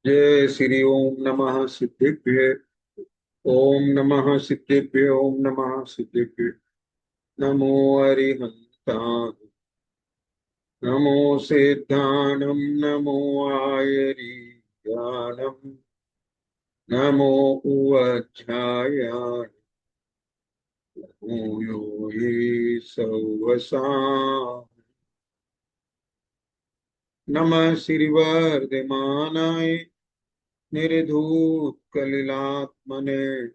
जय श्री ओम नमः सिद्धेभ्य। ओम नमः सिद्धेभ्य। ओम नमः सिद्धेभ्य। नमो अरिहंताय। नमो सिद्धानम। नमो आयरीज्ञानम। नमो उवज्झायाय। भूयो हि सवसा। नमः श्रीवर्धमानाय निर्धूत कलिलात्मने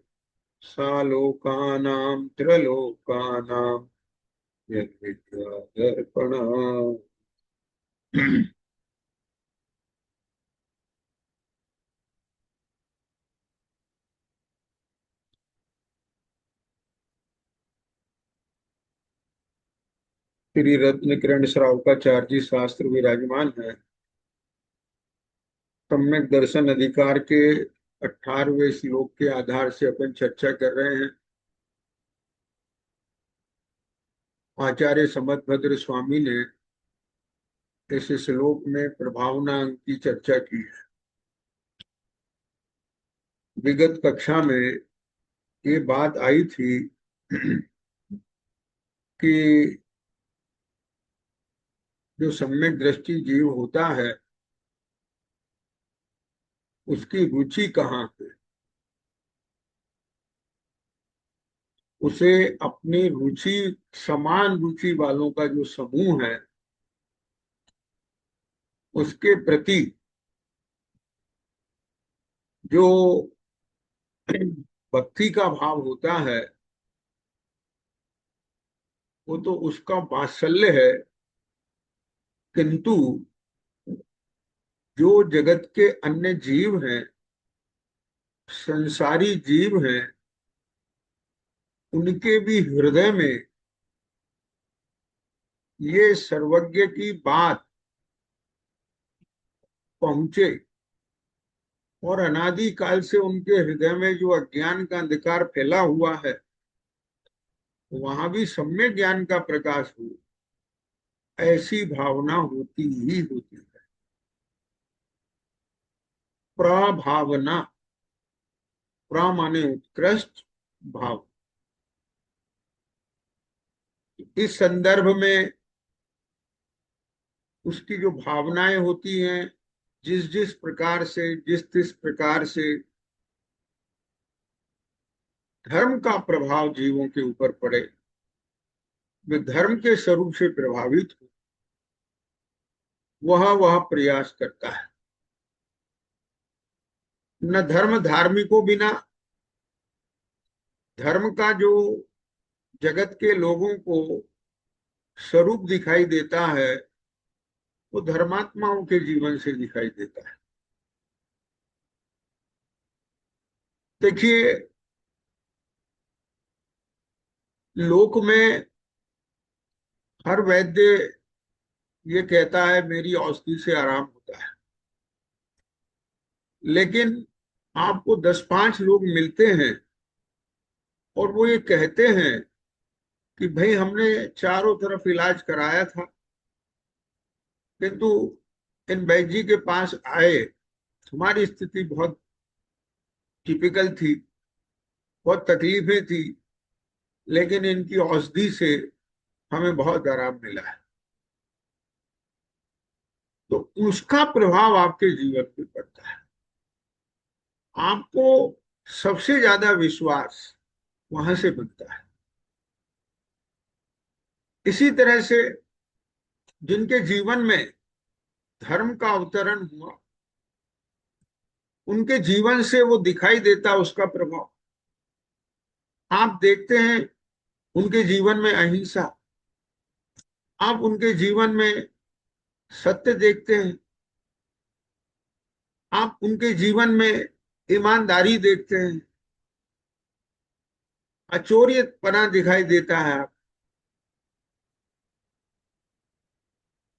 सालोकानां त्रिलोकानां यद्विद्यादर्पण। श्री रत्न किरण श्रावकाचार्य जी शास्त्र विराजमान है। सम्यक दर्शन अधिकार के 18वें श्लोक के आधार से अपन चर्चा कर रहे हैं। आचार्य समदभद्र स्वामी ने इस श्लोक में प्रभावना अंग की चर्चा की है। विगत कक्षा में ये बात आई थी कि जो सम्यक दृष्टि जीव होता है उसकी रुचि कहाँ है। उसे अपनी रुचि, समान रुचि वालों का जो समूह है उसके प्रति जो भक्ति का भाव होता है वो तो उसका वात्सल्य है। किंतु जो जगत के अन्य जीव हैं, संसारी जीव हैं, उनके भी हृदय में ये सर्वज्ञ की बात पहुंचे और अनादि काल से उनके हृदय में जो अज्ञान का अंधकार फैला हुआ है वहां भी सम्यक ज्ञान का प्रकाश हो, ऐसी भावना होती ही होती है। प्रभावना, प्र माने उत्कृष्ट, भाव। इस संदर्भ में उसकी जो भावनाएं होती हैं, जिस जिस प्रकार से, जिस जिस प्रकार से धर्म का प्रभाव जीवों के ऊपर पड़े, वे धर्म के स्वरूप से प्रभावित हो, वह प्रयास करता है। न धर्म धार्मिकों बिना, धर्म का जो जगत के लोगों को स्वरूप दिखाई देता है वो धर्मात्माओं के जीवन से दिखाई देता है। देखिए, लोक में हर वैद्य ये कहता है मेरी औषधि से आराम होता है, लेकिन आपको 10-5 लोग मिलते हैं और वो ये कहते हैं कि भाई हमने चारों तरफ इलाज कराया था किंतु इन वैद्य जी के पास आए, हमारी स्थिति बहुत टिपिकल थी, बहुत तकलीफें थी, लेकिन इनकी औषधि से हमें बहुत आराम मिला है। तो उसका प्रभाव आपके जीवन पे पड़ता है। आपको सबसे ज्यादा विश्वास वहां से बनता है। इसी तरह से जिनके जीवन में धर्म का अवतरण हुआ, उनके जीवन से वो दिखाई देता उसका प्रभाव। आप देखते हैं उनके जीवन में अहिंसा, आप उनके जीवन में सत्य देखते हैं, आप उनके जीवन में ईमानदारी देखते हैं, अचोर्यपना दिखाई देता है।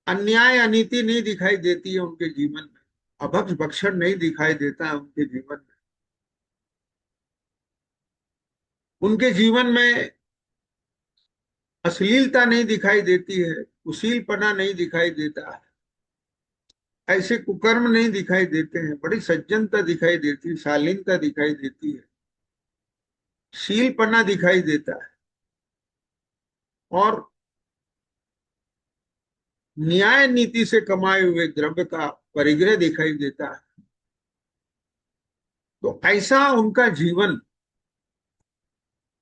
अन्याय अनीति नहीं दिखाई देती है उनके जीवन में, अभक्ष भक्षण नहीं दिखाई देता है उनके जीवन में, उनके जीवन में अश्लीलता नहीं दिखाई देती है, कुशीलपना नहीं दिखाई देता है। ऐसे कुकर्म नहीं दिखाई देते हैं, बड़ी सज्जनता दिखाई देती है, शालीनता दिखाई देती है, शीलपना दिखाई देता है, और न्याय नीति से कमाए हुए द्रव्य का परिग्रह दिखाई देता है। तो ऐसा उनका जीवन,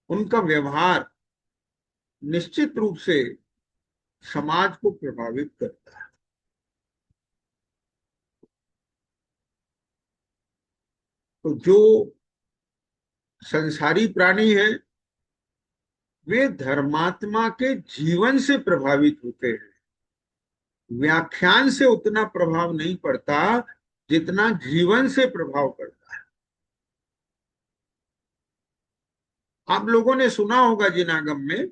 उनका व्यवहार निश्चित रूप से समाज को प्रभावित करता है। तो जो संसारी प्राणी है, वे धर्मात्मा के जीवन से प्रभावित होते हैं। व्याख्यान से उतना प्रभाव नहीं पड़ता जितना जीवन से प्रभाव पड़ता है। आप लोगों ने सुना होगा जिनागम में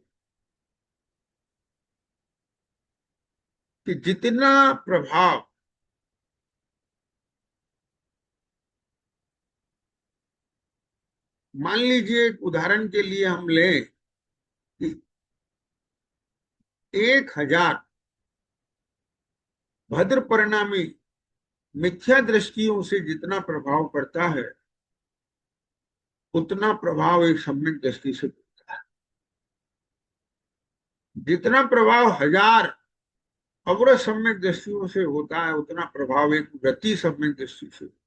कि जितना प्रभाव, मान लीजिए एक उदाहरण के लिए हम लें कि 1,000 भद्र परिणामी मिथ्या दृष्टियों से जितना प्रभाव पड़ता है, उतना प्रभाव एक सम्यक दृष्टि से पड़ता है। जितना प्रभाव 1,000 अवृत सम्यक दृष्टियों से होता है, उतना प्रभाव एक व्रति सम्यक दृष्टि से।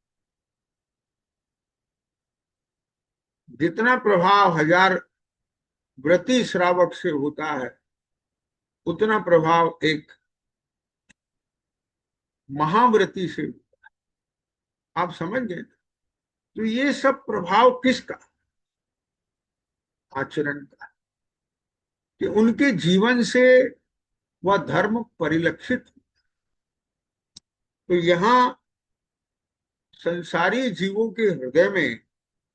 जितना प्रभाव 1,000 व्रति श्रावक से होता है, उतना प्रभाव एक महाव्रति से। आप समझ गए? तो ये सब प्रभाव किसका? आचरण का, कि उनके जीवन से वह धर्म परिलक्षित। तो यहाँ संसारी जीवों के हृदय में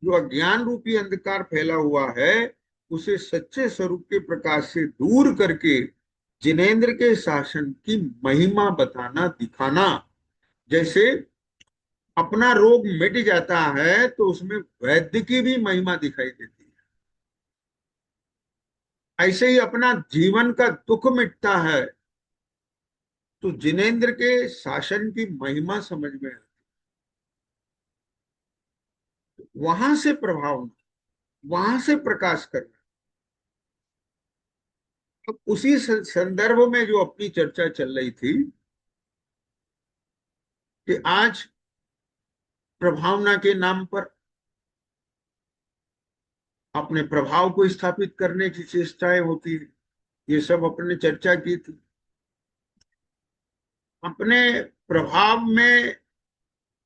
जो अज्ञान रूपी अंधकार फैला हुआ है, उसे सच्चे स्वरूप के प्रकाश से दूर करके जिनेंद्र के शासन की महिमा बताना, दिखाना। जैसे अपना रोग मिट जाता है तो उसमें वैद्य की भी महिमा दिखाई देती है, ऐसे ही अपना जीवन का दुख मिटता है तो जिनेंद्र के शासन की महिमा समझ में आती है। वहां से प्रभाव, वहां से प्रकाश करना। अब उसी संदर्भ में जो अपनी चर्चा चल रही थी कि आज प्रभावना के नाम पर अपने प्रभाव को स्थापित करने की चेष्टाएं होती है, ये सब अपने चर्चा की थी। अपने प्रभाव में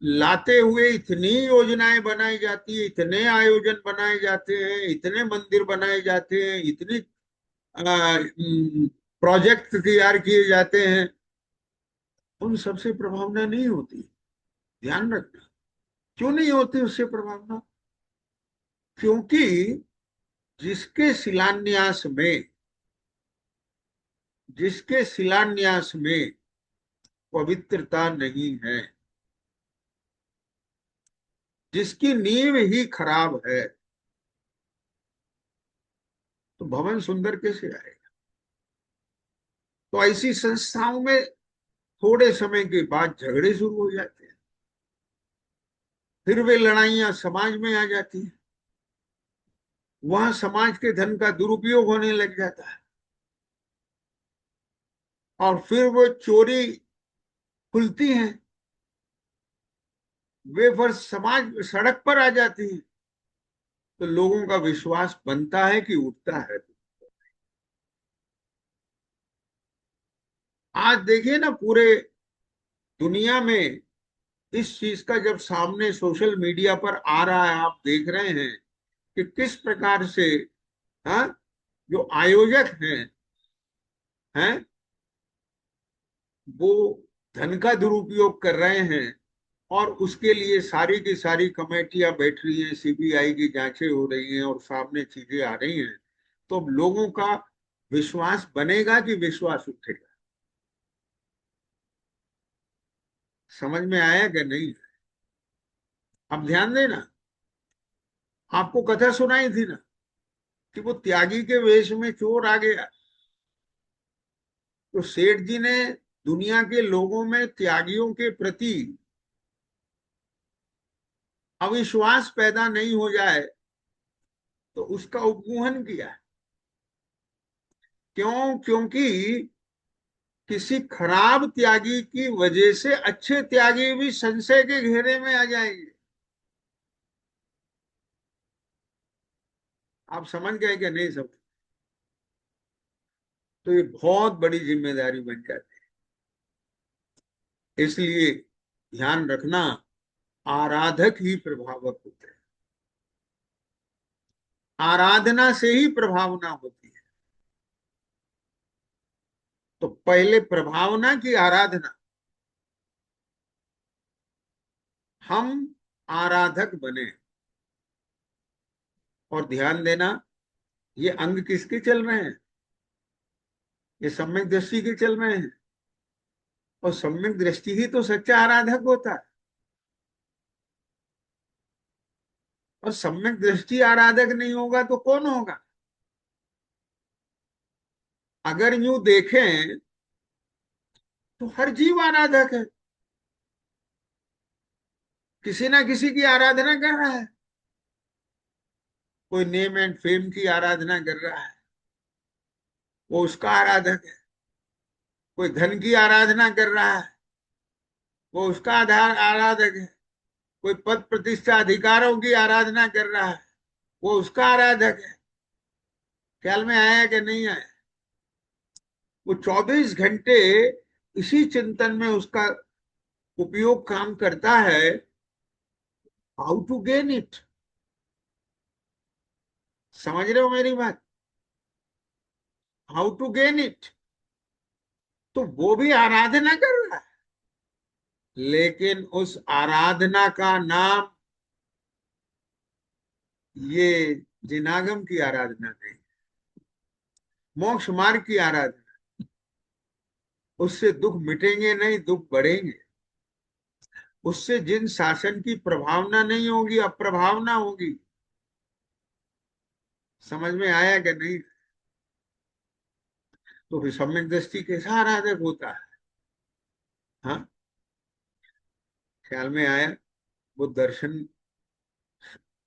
लाते हुए इतनी योजनाएं बनाई जाती है, इतने आयोजन बनाए जाते हैं, इतने मंदिर बनाए जाते हैं, इतनी प्रोजेक्ट तैयार किए जाते हैं, उन सबसे प्रभावना नहीं होती। ध्यान रखना, क्यों नहीं होती उससे प्रभावना? क्योंकि जिसके शिलान्यास में, जिसके शिलान्यास में पवित्रता नहीं है, जिसकी नींव ही खराब है, तो भवन सुंदर कैसे आएगा? तो ऐसी संस्थाओं में थोड़े समय के बाद झगड़े शुरू हो जाते हैं, फिर वे लड़ाइयां समाज में आ जाती हैं, वहां समाज के धन का दुरुपयोग होने लग जाता है, और फिर वो चोरी खुलती हैं, वे फिर समाज सड़क पर आ जाती हैं। तो लोगों का विश्वास बनता है कि उठता है। आज देखिए ना, पूरे दुनिया में इस चीज का जब सामने सोशल मीडिया पर आ रहा है, आप देख रहे हैं कि किस प्रकार से, हाँ, जो आयोजक हैं वो धन का दुरुपयोग कर रहे हैं, और उसके लिए सारी की सारी कमेटियां बैठ रही हैं, सीबीआई की जांचें हो रही हैं और सामने चीजें आ रही हैं। तो अब लोगों का विश्वास बनेगा कि विश्वास उठेगा? समझ में आया कि नहीं? अब ध्यान देना, आपको कथा सुनाई थी ना कि वो त्यागी के वेश में चोर आ गया, तो सेठ जी ने दुनिया के लोगों में त्यागियों के प्रति अविश्वास पैदा नहीं हो जाए, तो उसका उपमोहन किया। क्यों? क्योंकि किसी खराब त्यागी की वजह से अच्छे त्यागी भी संशय के घेरे में आ जाएंगे। आप समझ गए कि नहीं समझ? तो ये बहुत बड़ी जिम्मेदारी बन जाती है। इसलिए ध्यान रखना, आराधक ही प्रभावक होते हैं। आराधना से ही प्रभावना होती है। तो पहले प्रभावना की आराधना, हम आराधक बने। और ध्यान देना, ये अंग किसके चल रहे हैं? ये सम्यक दृष्टि के चल रहे हैं। और सम्यक दृष्टि ही तो सच्चा आराधक होता है। और सम्यक दृष्टि आराधक नहीं होगा तो कौन होगा? अगर यूं देखें तो हर जीव आराधक है, किसी ना किसी की आराधना कर रहा है। कोई नेम एंड फेम की आराधना कर रहा है, वो उसका आराधक है। कोई धन की आराधना कर रहा है, वो उसका आधार आराधक है। कोई पद प्रतिष्ठा अधिकारों की आराधना कर रहा है, वो उसका आराधक है। ख्याल में आया कि नहीं आया? वो 24 घंटे इसी चिंतन में उसका उपयोग काम करता है। How to gain it? समझ रहे हो मेरी बात? How to gain it. तो वो भी आराधना कर रहा है, लेकिन उस आराधना का नाम ये जिनागम की आराधना नहीं, मोक्ष मार्ग की आराधना। उससे दुख मिटेंगे नहीं, दुख बढ़ेंगे। उससे जिन शासन की प्रभावना नहीं होगी, अप्रभावना होगी। समझ में आया कि नहीं? तो फिर सम्यक दृष्टि कैसा आराधक होता है? हाँ, ख्याल में आया? वो दर्शन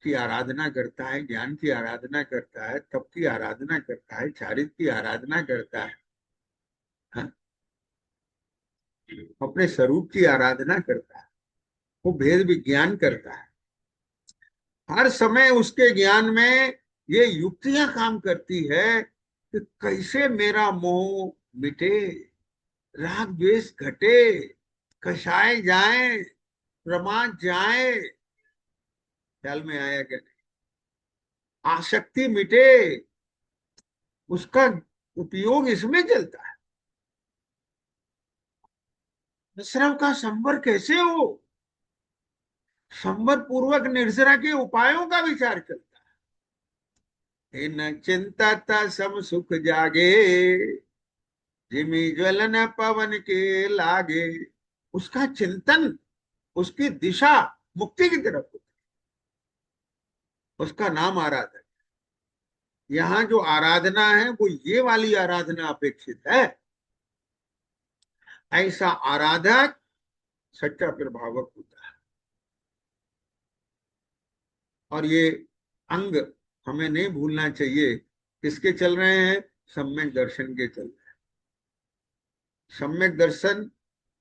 की आराधना करता है, ज्ञान की आराधना करता है, तप की आराधना करता है, चारित्र की आराधना करता है। हाँ? अपने स्वरूप की आराधना करता है। वो भेद विज्ञान करता है। हर समय उसके ज्ञान में ये युक्तियां काम करती है कि कैसे मेरा मोह मिटे, राग द्वेष घटे, कषाय जाए, प्रमाद जाए। ख्याल में आया क्या? आसक्ति मिटे। उसका उपयोग इसमें चलता है। निस्रव का संवर कैसे हो? संवर पूर्वक निर्जरा के उपायों का विचार चलता है। इन चिंता सम सुख जागे, जिमी ज्वलन पवन के लागे। उसका चिंतन, उसकी दिशा मुक्ति की तरफ होती है। उसका नाम आराधना। यहाँ जो आराधना है वो ये वाली आराधना अपेक्षित है। ऐसा आराधक सच्चा प्रभावक होता है। और ये अंग हमें नहीं भूलना चाहिए। किसके चल रहे हैं? सम्यक दर्शन के चल रहे हैं। सम्यक दर्शन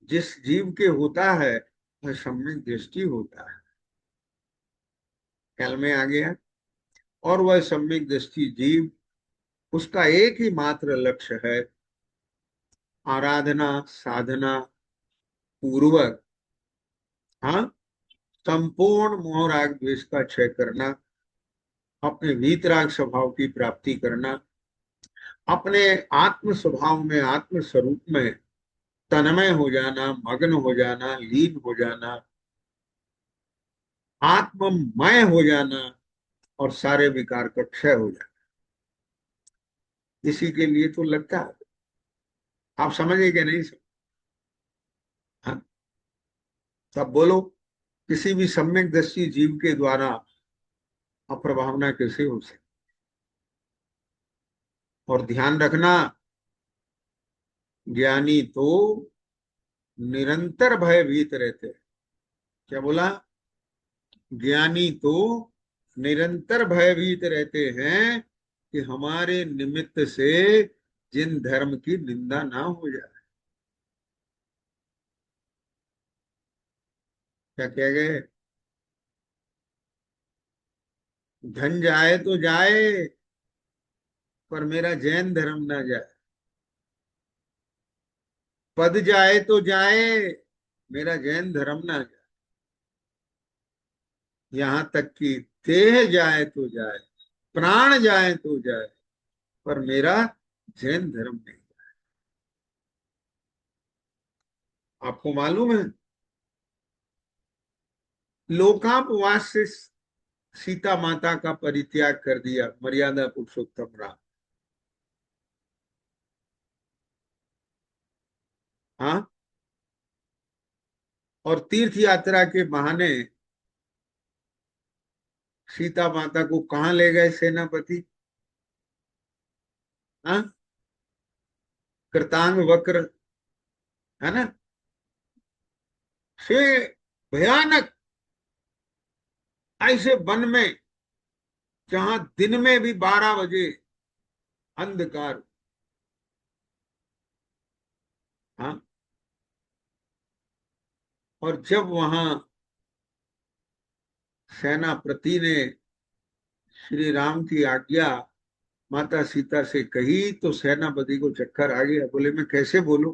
जिस जीव के होता है, वह सम्यक दृष्टि होता है। ख्याल में आ गया? और वह सम्यक दृष्टि जीव, उसका एक ही मात्र लक्ष्य है, आराधना साधना पूर्वक, हाँ, संपूर्ण मोह राग द्वेष का क्षय करना, अपने वीतराग स्वभाव की प्राप्ति करना, अपने आत्म स्वभाव में, आत्म स्वरूप में तन्मय हो जाना, मग्न हो जाना, लीन हो जाना, आत्ममय हो जाना, और सारे विकार का क्षय हो जाना। इसी के लिए तो लगता है। आप समझे कि नहीं समझे? हाँ? तब बोलो, किसी भी सम्यक दृष्टि जीव के द्वारा अप्रभावना कैसे हो सकती? और ध्यान रखना, ज्ञानी तो निरंतर भयभीत रहते हैं। क्या बोला? ज्ञानी तो निरंतर भयभीत रहते हैं कि हमारे निमित्त से जिन धर्म की निंदा ना हो जाए। क्या कह गए? धन जाए तो जाए, पर मेरा जैन धर्म ना जाए। पद जाए तो जाए, मेरा जैन धर्म ना जाए। यहां तक कि देह जाए तो जाए, प्राण जाए तो जाए, पर मेरा जैन धर्म नहीं। आपको मालूम है, लोकापवास से सीता माता का परित्याग कर दिया मर्यादा पुरुषोत्तम राम। हाँ। और तीर्थ यात्रा के बहाने सीता माता को कहाँ ले गए सेनापति? हाँ, कृतांग वक्र, है ना, से भयानक ऐसे वन में, जहां दिन में भी 12 बजे अंधकार। हाँ। और जब वहां सेनापति ने श्री राम की आज्ञा माता सीता से कही, तो सेनापति को चक्कर आ गया। बोले मैं कैसे बोलूं?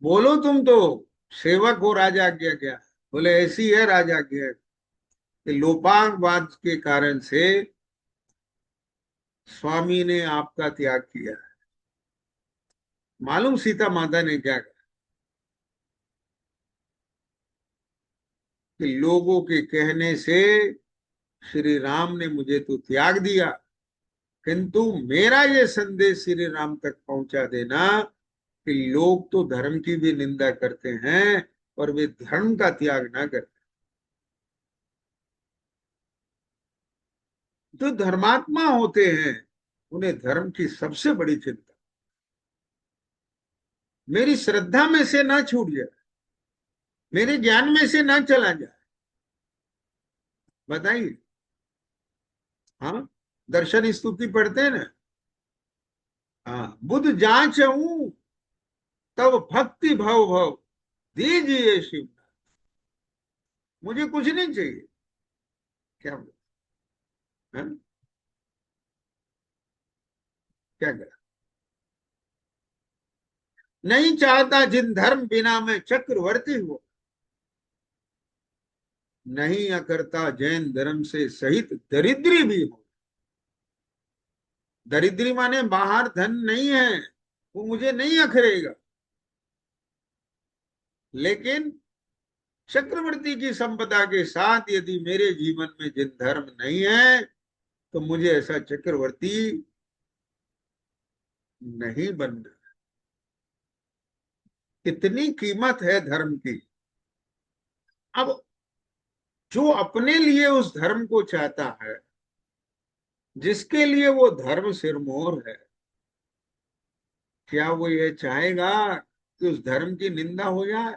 बोलो तुम तो सेवक हो, राजा आज्ञा क्या? बोले ऐसी है राजा आज्ञा कि लोपांगवाद के कारण से स्वामी ने आपका त्याग किया। मालूम सीता माता ने क्या कहा? कि लोगों के कहने से श्री राम ने मुझे तो त्याग दिया, किंतु मेरा ये संदेश श्री राम तक पहुंचा देना कि लोग तो धर्म की भी निंदा करते हैं, और वे धर्म का त्याग ना करते। जो धर्मात्मा होते हैं उन्हें धर्म की सबसे बड़ी चिंता, मेरी श्रद्धा में से ना छूट जाए, मेरे ज्ञान में से ना चला जाए। बताइए। हाँ, दर्शन स्तुति पढ़ते हैं ना। हाँ, बुद्ध जांचऊं तब भक्ति भव भव, दीजिए शिव, मुझे कुछ नहीं चाहिए। क्या बोला? है? क्या करा? नहीं चाहता जिन धर्म बिना मैं चक्रवर्ती हो, नहीं अकरता जैन धर्म से सहित दरिद्री भी हो। दरिद्री माने बाहर धन नहीं है, वो मुझे नहीं अखरेगा, लेकिन चक्रवर्ती की संपदा के साथ यदि मेरे जीवन में जिन धर्म नहीं है, तो मुझे ऐसा चक्रवर्ती नहीं बनना। कितनी कीमत है धर्म की। अब जो अपने लिए उस धर्म को चाहता है, जिसके लिए वो धर्म सिरमौर है, क्या वो ये चाहेगा कि उस धर्म की निंदा हो जाए?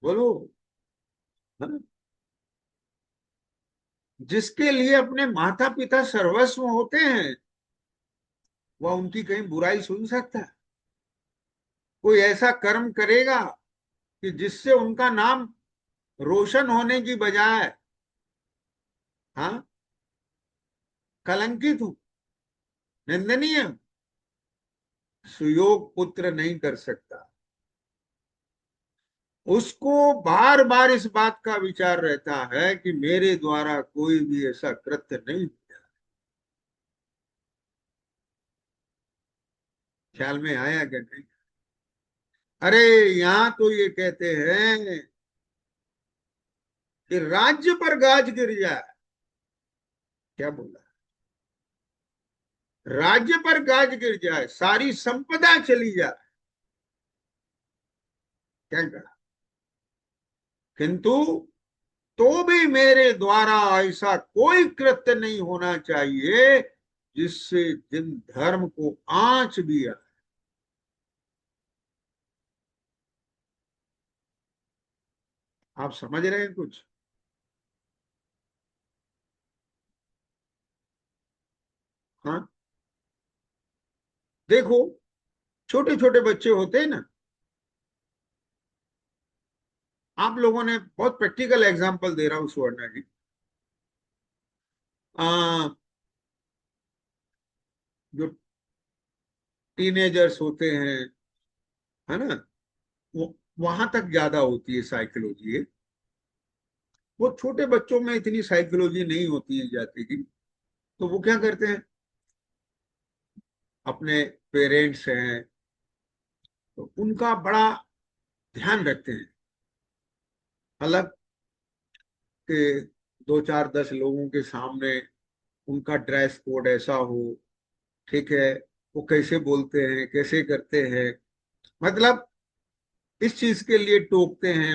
बोलो। हाँ? जिसके लिए अपने माता पिता सर्वस्व होते हैं, वह उनकी कहीं बुराई सुन सकता है? कोई ऐसा कर्म करेगा कि जिससे उनका नाम रोशन होने की बजाय, हाँ, कलंकित हो, निंदनीय, सुयोग पुत्र नहीं कर सकता। उसको बार बार इस बात का विचार रहता है कि मेरे द्वारा कोई भी ऐसा कृत्य नहीं किया। ख्याल में आया क्या? नहीं? अरे यहां तो ये कहते हैं कि राज्य पर गाज गिर जाए। क्या बोला? राज्य पर गाज गिर जाए, सारी संपदा चली जाए, क्या कहा? किंतु तो भी मेरे द्वारा ऐसा कोई कृत्य नहीं होना चाहिए जिससे जिन धर्म को आंच भी आए। आप समझ रहे हैं कुछ? हाँ, देखो, छोटे छोटे बच्चे होते हैं ना। आप लोगों ने बहुत प्रैक्टिकल एग्जांपल दे रहा हूँ सुवर्णा जी। आ, जो टीनेजर्स होते हैं, है ना, वो वहां तक ज्यादा होती है साइकोलॉजी। वो छोटे बच्चों में इतनी साइकोलॉजी नहीं होती है जाती की। तो वो क्या करते हैं, अपने पेरेंट्स हैं तो उनका बड़ा ध्यान रखते हैं। अलग के दो चार 10 लोगों के सामने उनका ड्रेस कोड ऐसा हो, ठीक है, वो कैसे बोलते हैं, कैसे करते हैं, मतलब इस चीज के लिए टोकते हैं,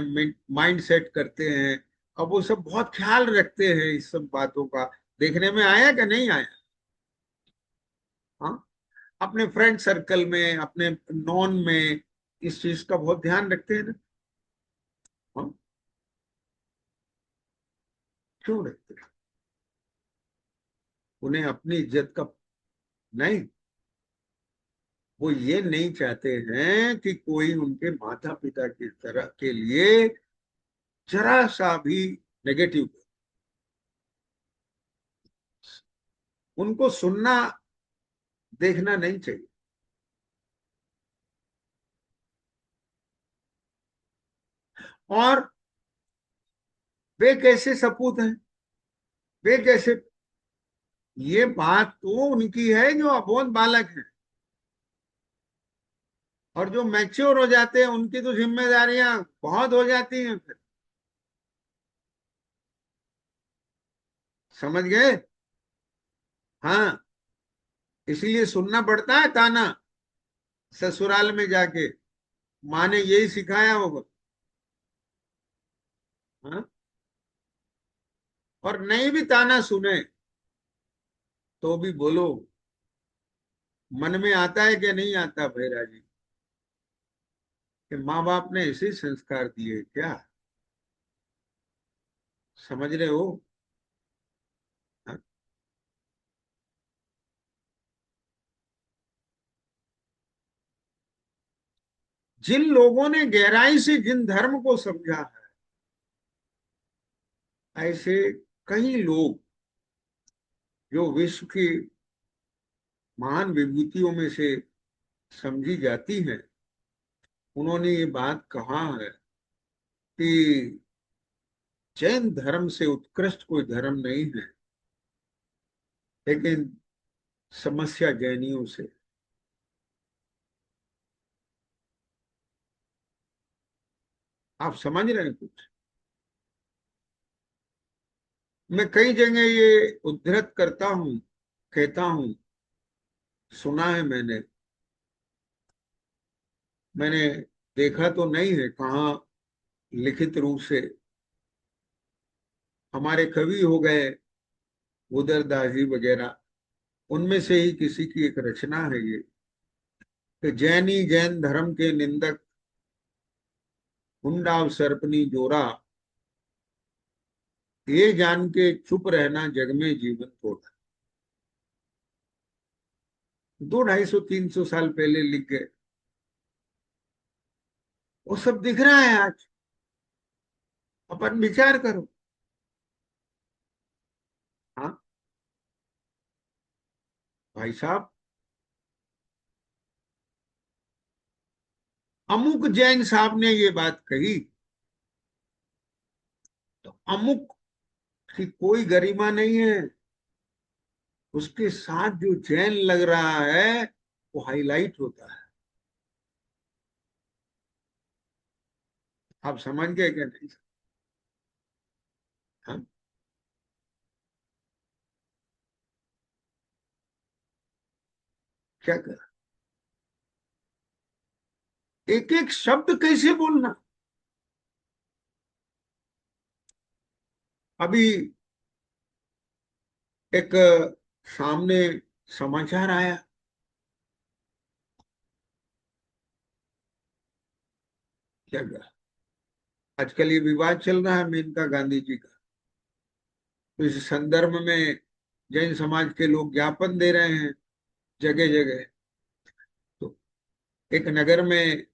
माइंड सेट करते हैं। अब वो सब बहुत ख्याल रखते हैं इस सब बातों का। देखने में आया कि नहीं आया? हाँ, अपने फ्रेंड सर्कल में, अपने नॉन में इस चीज का बहुत ध्यान रखते हैं ना। हाँ, क्यों रखते हैं? उन्हें अपनी इज्जत का नहीं, वो ये नहीं चाहते हैं कि कोई उनके माता पिता की तरह के लिए जरा सा भी नेगेटिव। उनको सुनना, देखना नहीं चाहिए। और वे कैसे सपूत हैं, वे कैसे, ये बात तो उनकी है जो अबोध बालक है। और जो मैच्योर हो जाते हैं उनकी तो जिम्मेदारियां बहुत हो जाती हैं फिर। समझ गए? हाँ, इसीलिए सुनना पड़ता है ताना, ससुराल में जाके। माँ ने यही सिखाया होगा। हाँ, और नहीं भी ताना सुने तो भी बोलो, मन में आता है कि नहीं आता भैरा जी, कि माँ बाप ने ऐसे ही संस्कार दिए क्या? समझ रहे हो? हाँ? जिन लोगों ने गहराई से जिन धर्म को समझा है, ऐसे कई लोग जो विश्व की महान विभूतियों में से समझी जाती हैं, उन्होंने ये बात कहा है कि जैन धर्म से उत्कृष्ट कोई धर्म नहीं है, लेकिन समस्या जैनियों से। आप समझ रहे हैं कुछ? मैं कई जगह ये उद्धृत करता हूं, कहता हूं, सुना है मैंने। मैंने देखा तो नहीं है कहाँ लिखित रूप से। हमारे कवि हो गए उदयदास जी वगैरह, उनमें से ही किसी की एक रचना है ये, कि जैनी जैन धर्म के निंदक, हुंडाव सर्पनी जोरा, ये जान के चुप रहना जग में जीवन थोड़ा। 200 250 300 साल पहले लिख गए। वो सब दिख रहा है आज। अपन विचार करो। हाँ भाई साहब, अमुक जैन साहब ने ये बात कही, तो अमुक की कोई गरिमा नहीं है। उसके साथ जो जैन लग रहा है वो हाईलाइट होता है। आप समझ गए क्या? नहीं? हाँ, क्या कर, एक एक शब्द कैसे बोलना। अभी एक सामने समाचार आया, क्या कहा, आजकल ये विवाद चल रहा है मेनका गांधी जी का। तो इस संदर्भ में जैन समाज के लोग ज्ञापन दे रहे हैं जगह जगह। तो एक नगर में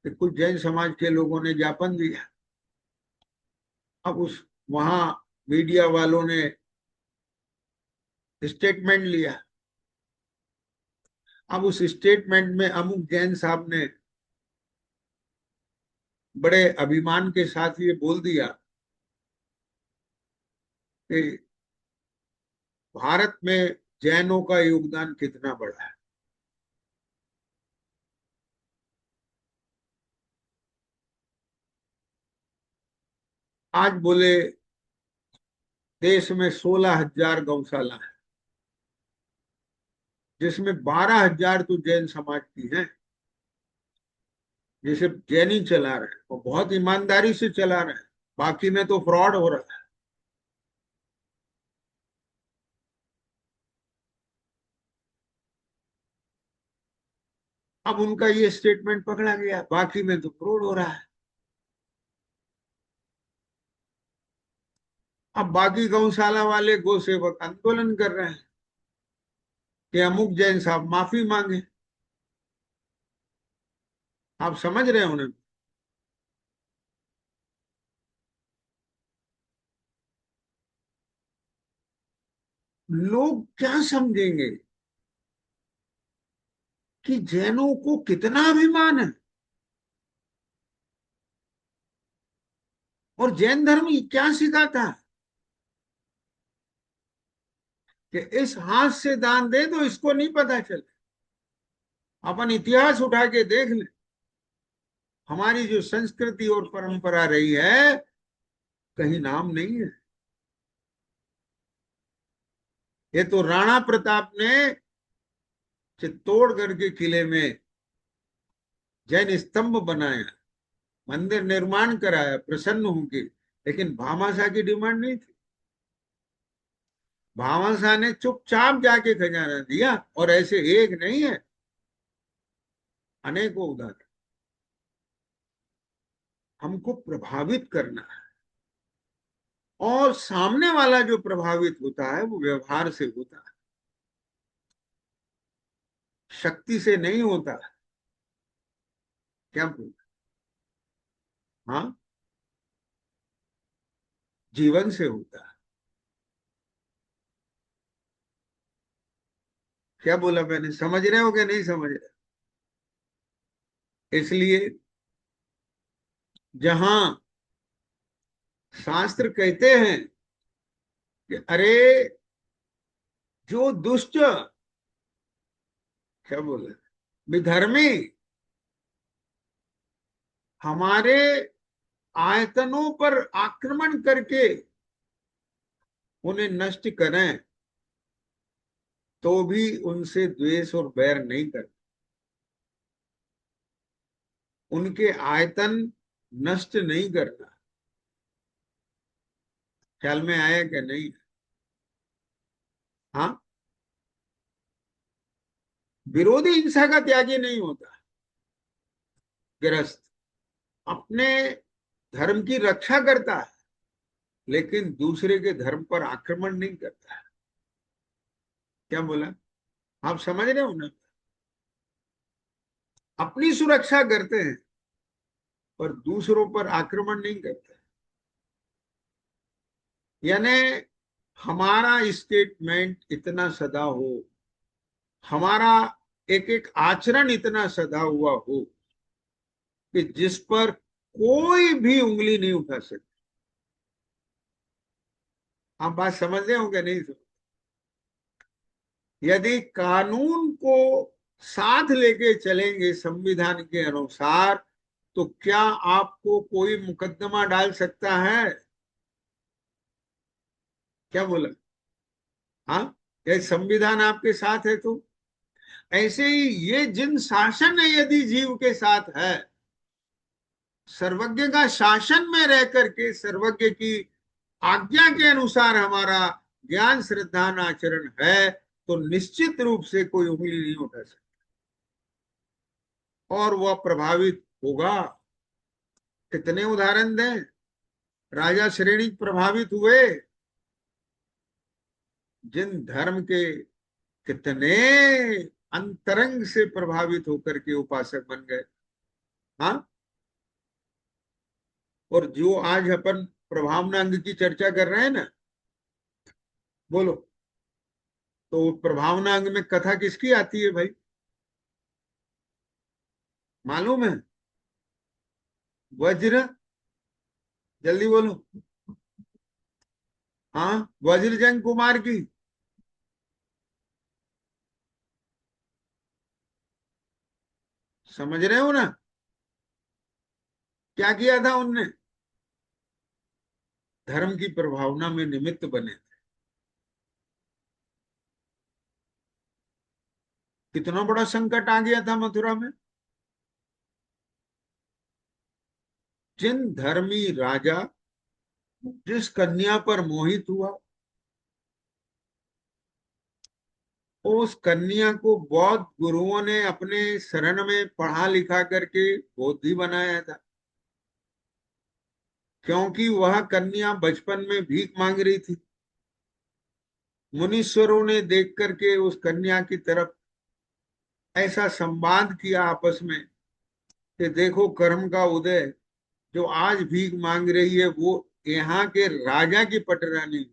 कुछ जैन समाज के लोगों ने ज्ञापन दिया। अब उस वहां मीडिया वालों ने स्टेटमेंट लिया। अब उस स्टेटमेंट में अमुक जैन साहब ने बड़े अभिमान के साथ ये बोल दिया कि भारत में जैनों का योगदान कितना बड़ा है। आज बोले देश में 16,000 गौशाला है, जिसमें 12,000 तो जैन समाज की हैं, जिसे जैन ही चला रहे हैं और बहुत ईमानदारी से चला रहे हैं। बाकी में तो फ्रॉड हो रहा है। अब उनका ये स्टेटमेंट पकड़ा गया, बाकी में तो फ्रॉड हो रहा है। अब बाकी गौशाला वाले गौ सेवक आंदोलन कर रहे हैं कि अमुक जैन साहब माफी मांगे। आप समझ रहे हो उन्हें? लोग क्या समझेंगे कि जैनों को कितना अभिमान है। और जैन धर्म क्या सिखाता है कि इस हाथ से दान दे तो इसको नहीं पता चले। अपन इतिहास उठा के देख ले, हमारी जो संस्कृति और परंपरा रही है, कहीं नाम नहीं है। ये तो राणा प्रताप ने चित्तौड़गढ़ के किले में जैन स्तंभ बनाया, मंदिर निर्माण कराया प्रसन्न होंगे, लेकिन भामाशाह की डिमांड नहीं थी। भामाशाह ने चुपचाप जाके खजाना दिया, और ऐसे एक नहीं है, अनेकों उदाहरण। हमको प्रभावित करना है, और सामने वाला जो प्रभावित होता है वो व्यवहार से होता है, शक्ति से नहीं होता। क्या बोल? हाँ, जीवन से होता है। क्या बोला मैंने? समझ रहे हो कि नहीं समझ रहे? इसलिए जहां शास्त्र कहते हैं कि अरे जो दुष्ट, क्या बोले, विधर्मी हमारे आयतनों पर आक्रमण करके उन्हें नष्ट करें, तो भी उनसे द्वेष और बैर नहीं करते। उनके आयतन नष्ट नहीं करना। ख्याल में आया कि नहीं? हाँ, विरोधी हिंसा का त्यागी नहीं होता। गृहस्थ अपने धर्म की रक्षा करता है, लेकिन दूसरे के धर्म पर आक्रमण नहीं करता है। क्या बोला? आप समझ रहे हो ना? अपनी सुरक्षा करते हैं, पर दूसरों पर आक्रमण नहीं करते। यानी हमारा स्टेटमेंट इतना सदा हो, हमारा एक एक आचरण इतना सदा हुआ हो कि जिस पर कोई भी उंगली नहीं उठा सकती। आप बात समझ रहे हो कि नहीं समझ? यदि कानून को साथ लेके चलेंगे संविधान के अनुसार, तो क्या आपको कोई मुकदमा डाल सकता है? क्या बोला? हाँ, ये संविधान आपके साथ है तो। ऐसे ही ये जिन शासन है, यदि जीव के साथ है, सर्वज्ञ का शासन में रह करके सर्वज्ञ की आज्ञा के अनुसार हमारा ज्ञान श्रद्धा आचरण है, तो निश्चित रूप से कोई उंगली नहीं उठा सकता और वह प्रभावित होगा। कितने उदाहरण दें, राजा श्रेणी प्रभावित हुए, जिन धर्म के कितने अंतरंग से प्रभावित होकर के उपासक बन गए। हाँ, और जो आज अपन प्रभावनांग की चर्चा कर रहे हैं ना, बोलो, तो प्रभावनांग में कथा किसकी आती है भाई, मालूम है? वज्र, जल्दी बोलो। हाँ, वज्रजंग कुमार की। समझ रहे हो ना? क्या किया था उनने? धर्म की प्रभावना में निमित्त बने। कितना बड़ा संकट आ गया था मथुरा में। जिन धर्मी राजा जिस कन्या पर मोहित हुआ, उस कन्या को बौद्ध गुरुओं ने अपने शरण में पढ़ा लिखा करके बोधि बनाया था, क्योंकि वह कन्या बचपन में भीख मांग रही थी। मुनीश्वरों ने देख करके उस कन्या की तरफ ऐसा संवाद किया आपस में कि देखो कर्म का उदय, जो आज भीख मांग रही है वो यहाँ के राजा की पटरानी।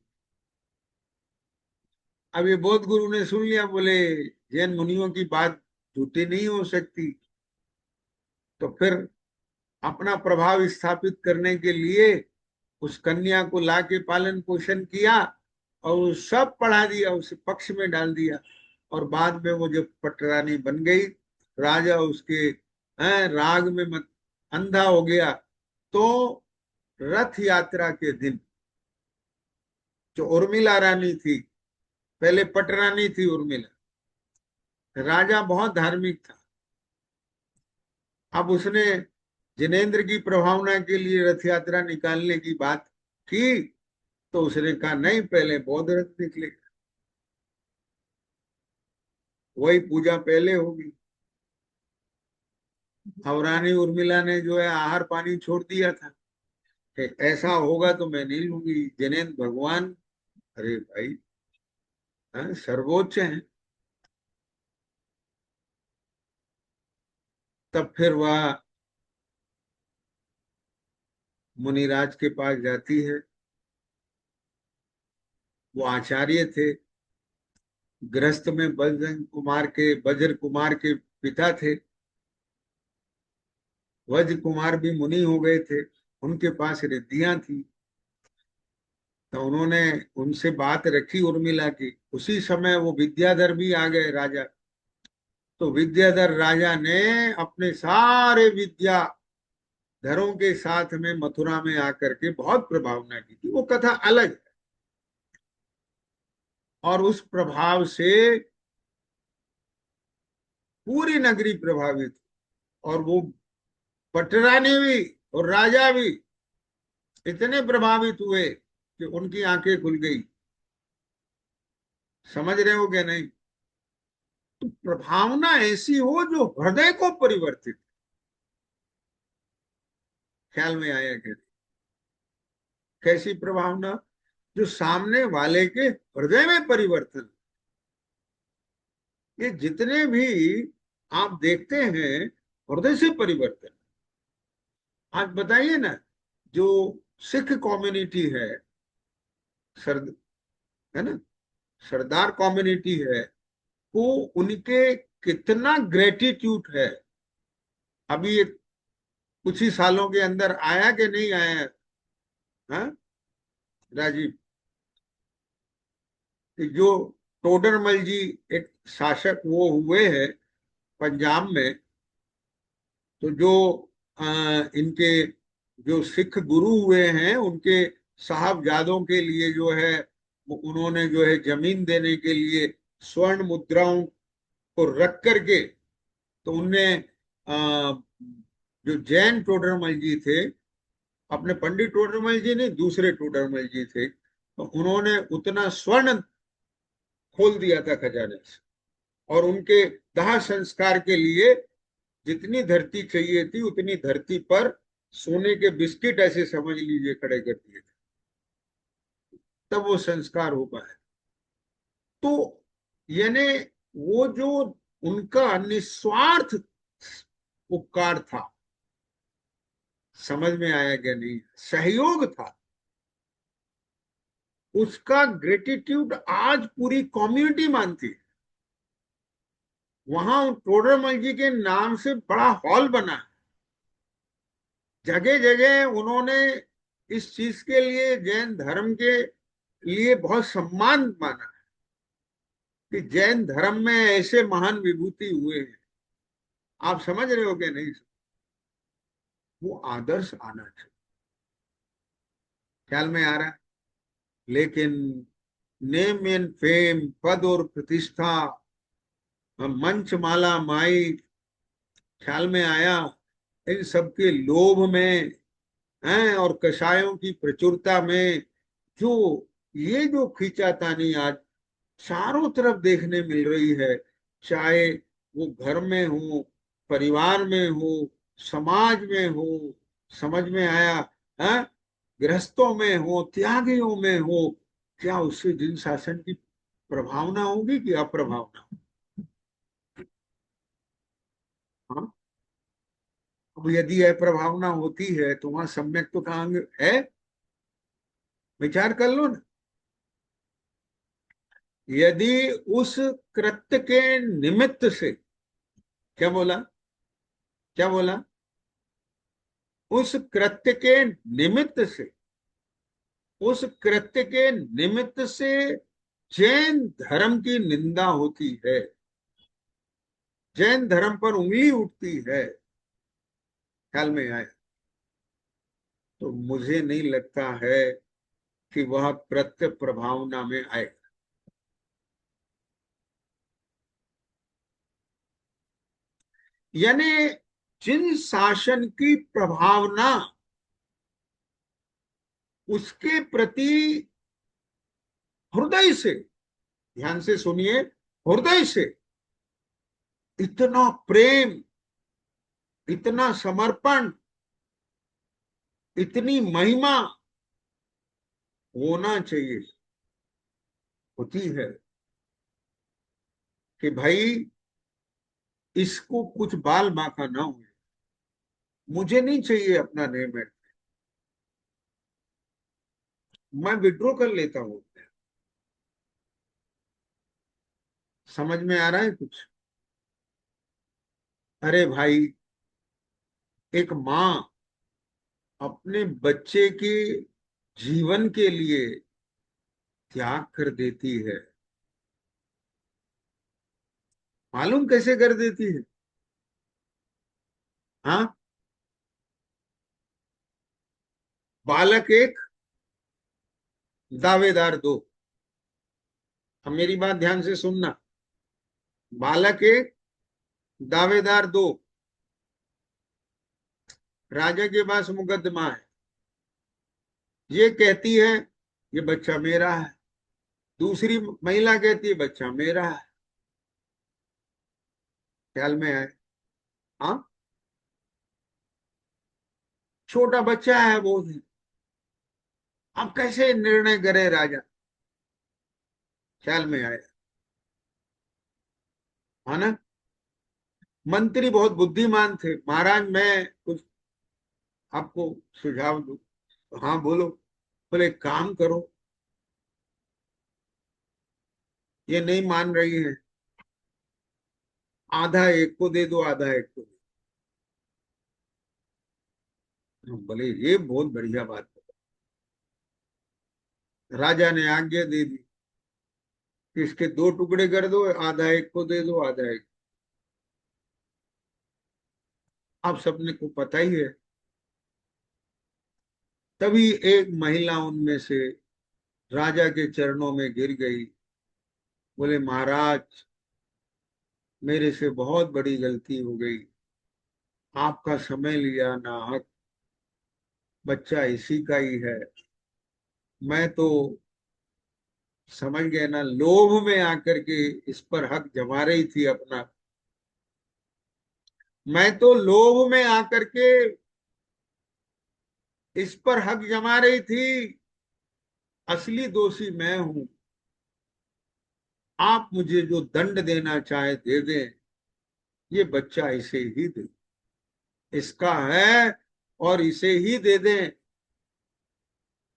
अब ये बौद्ध गुरु ने सुन लिया, बोले जैन मुनियों की बात झूठी नहीं हो सकती। तो फिर अपना प्रभाव स्थापित करने के लिए उस कन्या को लाके पालन पोषण किया और वो सब पढ़ा दिया, उसे पक्ष में डाल दिया। और बाद में वो जब पटरानी बन गई, राजा उसके राग में मत अंधा हो गया। तो रथ यात्रा के दिन जो उर्मिला रानी थी, पहले पटरानी थी उर्मिला, राजा बहुत धार्मिक था। अब उसने जिनेन्द्र की प्रभावना के लिए रथ यात्रा निकालने की बात की, तो उसने कहा नहीं, पहले बौद्ध रथ निकले, वही पूजा पहले होगी। अब रानी उर्मिला ने जो है आहार पानी छोड़ दिया था कि ऐसा होगा तो मैं नहीं लूंगी, जिनेन्द्र भगवान, अरे भाई, सर्वोच्च है। तब फिर वह मुनिराज के पास जाती है। वो आचार्य थे, गृहस्थ में वज्र कुमार के पिता थे। वज्र कुमार भी मुनि हो गए थे, उनके पास रिद्धियां थी। तो उन्होंने उनसे बात रखी उर्मिला की। उसी समय वो विद्याधर भी आ गए राजा। तो विद्याधर राजा ने अपने सारे विद्याधरों के साथ में मथुरा में आकर के बहुत प्रभावना की थी। वो कथा अलग है। और उस प्रभाव से पूरी नगरी प्रभावित, और वो पटरानी भी और राजा भी इतने प्रभावित हुए कि उनकी आंखें खुल गई। समझ रहे हो क्या नहीं? तो प्रभावना ऐसी हो जो हृदय को परिवर्तित, ख्याल में आया क्या? कैसी प्रभावना? जो सामने वाले के हृदय में परिवर्तन। ये जितने भी आप देखते हैं, हृदय से परिवर्तन। आज बताइए ना, जो सिख कम्युनिटी है, सर, है ना, सरदार कम्युनिटी है, वो उनके कितना ग्रेटिट्यूड है। अभी ये कुछ ही सालों के अंदर आया कि नहीं आया, हाँ राजीव, कि जो टोडरमल जी एक शासक वो हुए हैं पंजाब में, तो जो इनके जो सिख गुरु हुए हैं, उनके साहबजादों के लिए जो है उन्होंने जो है जमीन देने के लिए स्वर्ण मुद्राओं को रख करके, तो उनने जो जैन टोडरमल जी थे, अपने पंडित टोडरमल जी नहीं, दूसरे टोडरमल जी थे, तो उन्होंने उतना स्वर्ण खोल दिया था खजाने से, और उनके दाह संस्कार के लिए जितनी धरती चाहिए थी उतनी धरती पर सोने के बिस्किट ऐसे समझ लीजिए खड़े कर दिए थे, तब वो संस्कार हो पाए। तो यानी वो जो उनका निस्वार्थ उपकार था, समझ में आया क्या नहीं, सहयोग था, उसका ग्रेटिट्यूड आज पूरी कम्युनिटी मानती है। वहां टोडरमल जी के नाम से बड़ा हॉल बना है, जगह जगह उन्होंने इस चीज के लिए, जैन धर्म के लिए बहुत सम्मान माना कि जैन धर्म में ऐसे महान विभूति हुए हैं। आप समझ रहे हो कि नहीं? वो आदर्श आना चाहिए, ख्याल में आ रहा है? लेकिन नेम एंड फेम, पद और प्रतिष्ठा, मंच माला माई, ख्याल में आया, इन सबके लोभ में हैं, और कषायों की प्रचुरता में जो ये जो खींचातानी आज चारों तरफ देखने मिल रही है, चाहे वो घर में हो, परिवार में हो, समाज में हो, समझ में आया, है, गृहस्थों में हो, त्यागियों में हो, क्या उससे जिन शासन की प्रभावना होगी कि अप्रभावना? हाँ, अब यदि अप्रभावना होती है तो वहां सम्यक तो कहाँ है? विचार कर लो ना। यदि उस कृत्य के निमित्त से, क्या बोला, क्या बोला, उस कृत्य के निमित्त से, उस कृत्य के निमित्त से जैन धर्म की निंदा होती है, जैन धर्म पर उंगली उठती है, ख्याल में आए, तो मुझे नहीं लगता है कि वह कृत्य प्रभावना में आए। यानी जिन शासन की प्रभावना उसके प्रति हृदय से, ध्यान से सुनिए, हृदय से इतना प्रेम, इतना समर्पण, इतनी महिमा होना चाहिए, होती है कि भाई इसको कुछ बाल बांका ना हुए, मुझे नहीं चाहिए अपना नेम है, मैं विड्रॉ कर लेता हूं। समझ में आ रहा है कुछ? अरे भाई, एक माँ अपने बच्चे के जीवन के लिए त्याग कर देती है, मालूम कैसे कर देती है? हाँ, बालक एक, दावेदार दो। अब मेरी बात ध्यान से सुनना, बालक एक, दावेदार दो। राजा के पास मुकदमा है, ये कहती है ये बच्चा मेरा है, दूसरी महिला कहती है बच्चा मेरा है, ख्याल में है? हाँ, छोटा बच्चा है वो, अब कैसे निर्णय करे राजा? ख्याल में आया? है ना? मंत्री बहुत बुद्धिमान थे, महाराज मैं कुछ आपको सुझाव दूं? हाँ बोलो। बोले एक काम करो, ये नहीं मान रही है, आधा एक को दे दो, आधा एक को दे दो। बोले ये बहुत बढ़िया बात है। राजा ने आज्ञा दे दी कि इसके दो टुकड़े कर दो, आधा एक को दे दो, आधा एक। आप सबने को पता ही है। तभी एक महिला उनमें से राजा के चरणों में गिर गई, बोले महाराज मेरे से बहुत बड़ी गलती हो गई, आपका समय लिया नाहक, बच्चा इसी का ही है, मैं तो समझ गए ना, लोभ में आकर के इस पर हक जमा रही थी अपना। मैं तो लोभ में आकर के इस पर हक जमा रही थी, असली दोषी मैं हूं। आप मुझे जो दंड देना चाहे दे दें, ये बच्चा इसे ही दे, इसका है और इसे ही दे दें।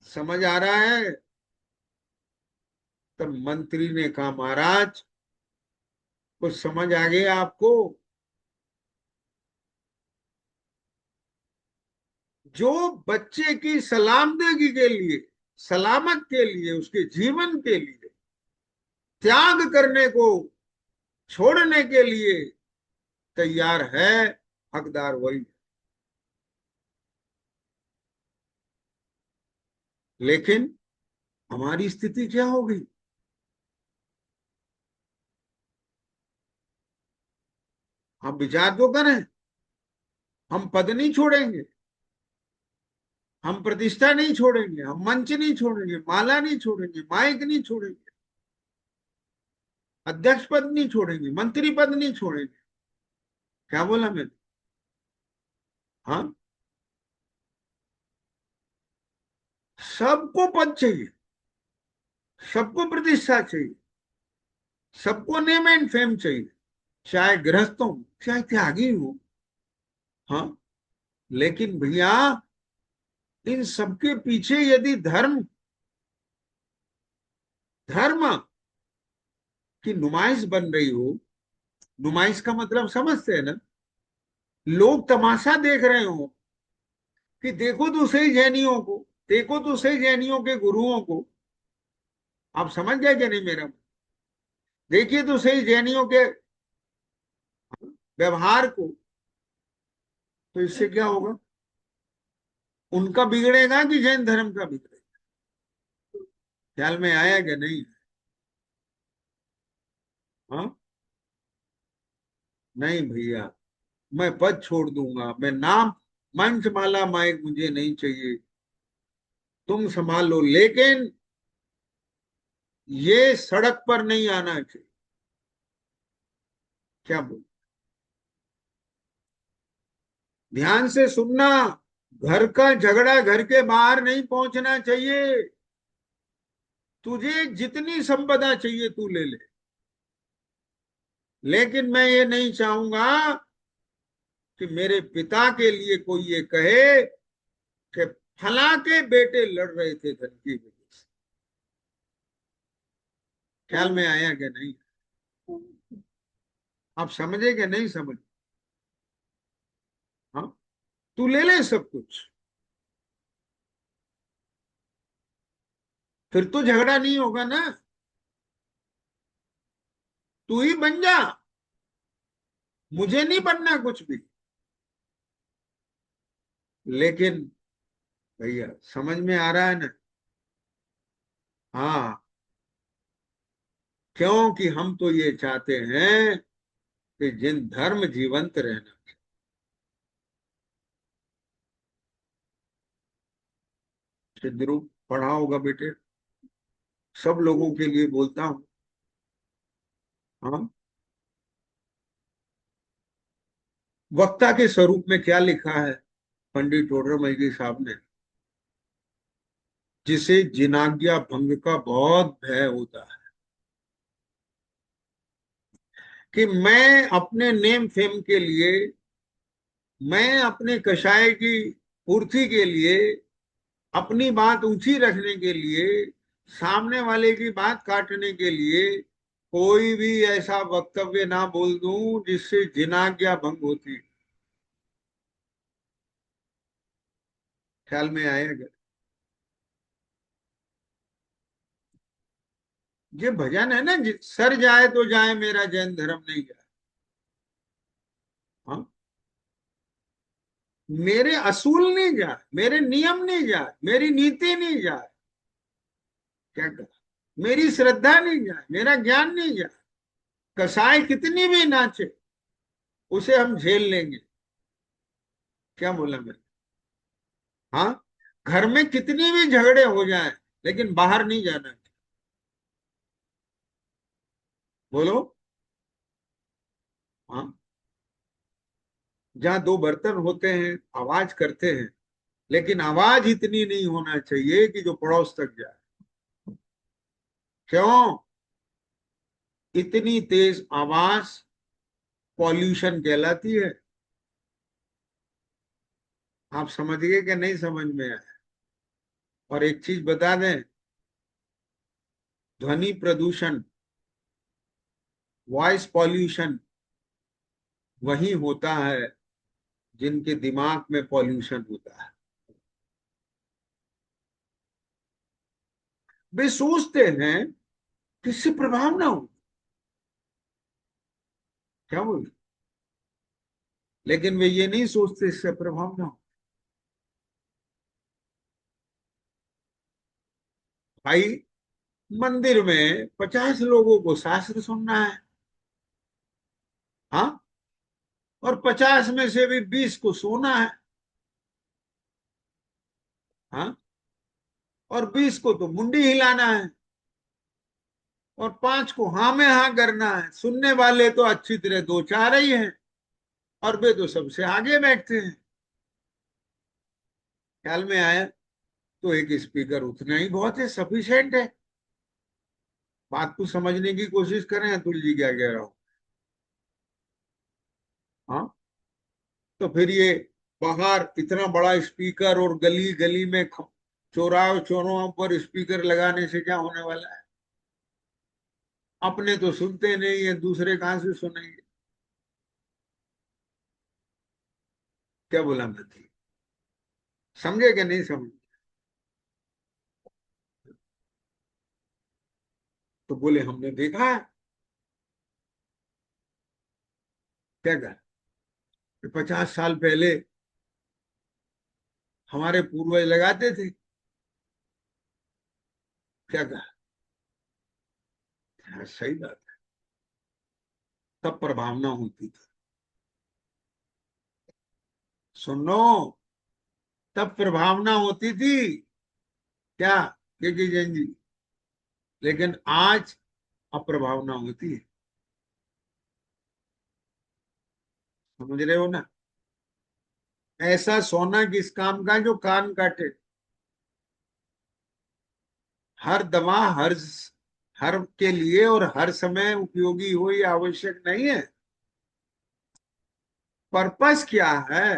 समझ आ रहा है? तब मंत्री ने कहा, महाराज कुछ समझ आ गया आपको? जो बच्चे की सलामदगी के लिए, सलामत के लिए, उसके जीवन के लिए त्याग करने को, छोड़ने के लिए तैयार है, हकदार वही। लेकिन हमारी स्थिति क्या हो गई? हम विचार तो करें। हम पद नहीं छोड़ेंगे, हम प्रतिष्ठा नहीं छोड़ेंगे, हम मंच नहीं छोड़ेंगे, माला नहीं छोड़ेंगे, माइक नहीं छोड़ेंगे, अध्यक्ष पद नहीं छोड़ेंगे, मंत्री पद नहीं छोड़ेंगे। क्या बोला मैंने? हाँ, सबको पद चाहिए, सबको प्रतिष्ठा चाहिए, सबको नेम एंड फेम चाहिए, चाहे गृहस्थ हो, चाहे त्यागी हो। हाँ, लेकिन भैया इन सबके पीछे यदि धर्म, धर्म की नुमाइश बन रही हो, नुमाइश का मतलब समझते हैं ना, लोग तमाशा देख रहे हो कि देखो तो सही जैनियों को, देखो तो सही जैनियों के गुरुओं को। आप समझ गए कि नहीं मेरा? देखिए तो सही जैनियों के व्यवहार को। तो इससे क्या होगा? उनका बिगड़ेगा कि जैन धर्म का बिगड़ेगा? ख्याल में आया कि नहीं? हाँ, नहीं भैया, मैं पद छोड़ दूंगा, मैं नाम, मंच माला माइक मुझे नहीं चाहिए, तुम संभाल लो, लेकिन ये सड़क पर नहीं आना चाहिए। क्या बोल? ध्यान से सुनना, घर का झगड़ा घर के बाहर नहीं पहुंचना चाहिए। तुझे जितनी संपदा चाहिए तू ले ले, लेकिन मैं ये नहीं चाहूंगा कि मेरे पिता के लिए कोई ये कहे कि फला के बेटे लड़ रहे थे धन की वजह से। ख्याल में आया कि नहीं? आप समझे कि नहीं समझ? हाँ, तू ले ले सब कुछ, फिर तो झगड़ा नहीं होगा ना। तू ही बन जा, मुझे नहीं बनना कुछ भी। लेकिन भैया समझ में आ रहा है ना? हाँ, क्योंकि हम तो ये चाहते हैं कि जिन धर्म जीवंत रहना। सिद्धरू पढ़ा होगा बेटे, सब लोगों के लिए बोलता हूँ। हाँ, वक्ता के स्वरूप में क्या लिखा है पंडित टोडरमल जी साहब ने? जिसे जिनाज्ञा भंग का बहुत भय होता है, कि मैं अपने नेम फेम के लिए, मैं अपने कषाय की पूर्ति के लिए, अपनी बात ऊंची रखने के लिए, सामने वाले की बात काटने के लिए कोई भी ऐसा वक्तव्य ना बोल दूं जिससे जिनाज्ञा भंग होती। ख्याल में आएगा? ये भजन है ना, सर जाए तो जाए मेरा जैन धर्म नहीं जाए। हाँ, मेरे असूल नहीं जाए, मेरे नियम नहीं जाए, मेरी नीति नहीं जाए। क्या कहा? मेरी श्रद्धा नहीं जाए, मेरा ज्ञान नहीं जाए। कसाई कितनी भी नाचे, उसे हम झेल लेंगे। क्या बोला मैं? हाँ, घर में कितनी भी झगड़े हो जाए, लेकिन बाहर नहीं जाना। बोलो। हाँ, जहाँ दो बर्तन होते हैं आवाज करते हैं, लेकिन आवाज इतनी नहीं होना चाहिए कि जो पड़ोस तक जाए। क्यों? इतनी तेज आवाज पॉल्यूशन कहलाती है। आप समझ गए कि नहीं समझ में आया? और एक चीज बता दें, ध्वनि प्रदूषण, वॉइस पॉल्यूशन वही होता है जिनके दिमाग में पॉल्यूशन होता है। वे सोचते हैं कि इससे प्रभाव ना हो। क्या बोल? लेकिन वे ये नहीं सोचते इससे प्रभाव ना हो। भाई, मंदिर में 50 लोगों को शास्त्र सुनना है। हाँ, और 50 में से भी 20 को सोना है। हाँ, और 20 को तो मुंडी हिलाना है, और 5 को हाँ में हाँ करना है। सुनने वाले तो अच्छी तरह दो चार ही हैं, और वे तो सबसे आगे बैठते हैं। ख्याल में आया? तो एक स्पीकर उतना ही बहुत है, सफिशिएंट है। बात को समझने की कोशिश करें अतुल जी, क्या कह रहा हूं। हाँ, तो फिर ये बाहर इतना बड़ा स्पीकर, और गली गली में चौराहे चौराहों पर स्पीकर लगाने से क्या होने वाला है? अपने तो सुनते नहीं है, दूसरे कहां से सुनेंगे? क्या बोला मैं थी? समझे कि नहीं समझे? तो बोले हमने देखा है। क्या कहा? कि 50 साल पहले हमारे पूर्वज लगाते थे। क्या कहा? हाँ, सही बात है। तब प्रभावना होती थी। सुनो, तब प्रभावना होती थी। क्या? के जैन जी? लेकिन आज अप्रभावना होती है। समझ रहे हो ना? ऐसा सोना किस काम का जो कान काटे? हर दवा हर के लिए और हर समय उपयोगी हो ये आवश्यक नहीं है। पर्पस क्या है?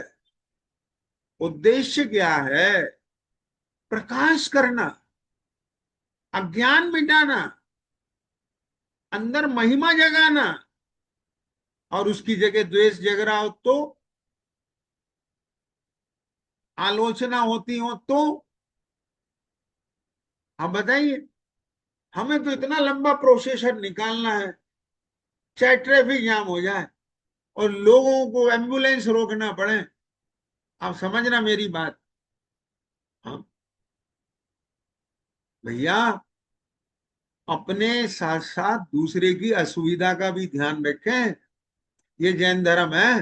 उद्देश्य क्या है? प्रकाश करना, अज्ञान मिटाना, अंदर महिमा जगाना। और उसकी जगह द्वेष जग रहा हो तो, आलोचना होती हो तो, हम बताइए। हमें तो इतना लंबा प्रोसेसर निकालना है, चाहे ट्रैफिक जाम हो जाए और लोगों को एम्बुलेंस रोकना पड़े। आप समझना मेरी बात। हाँ भैया, अपने साथ साथ दूसरे की असुविधा का भी ध्यान रखें। ये जैन धर्म है।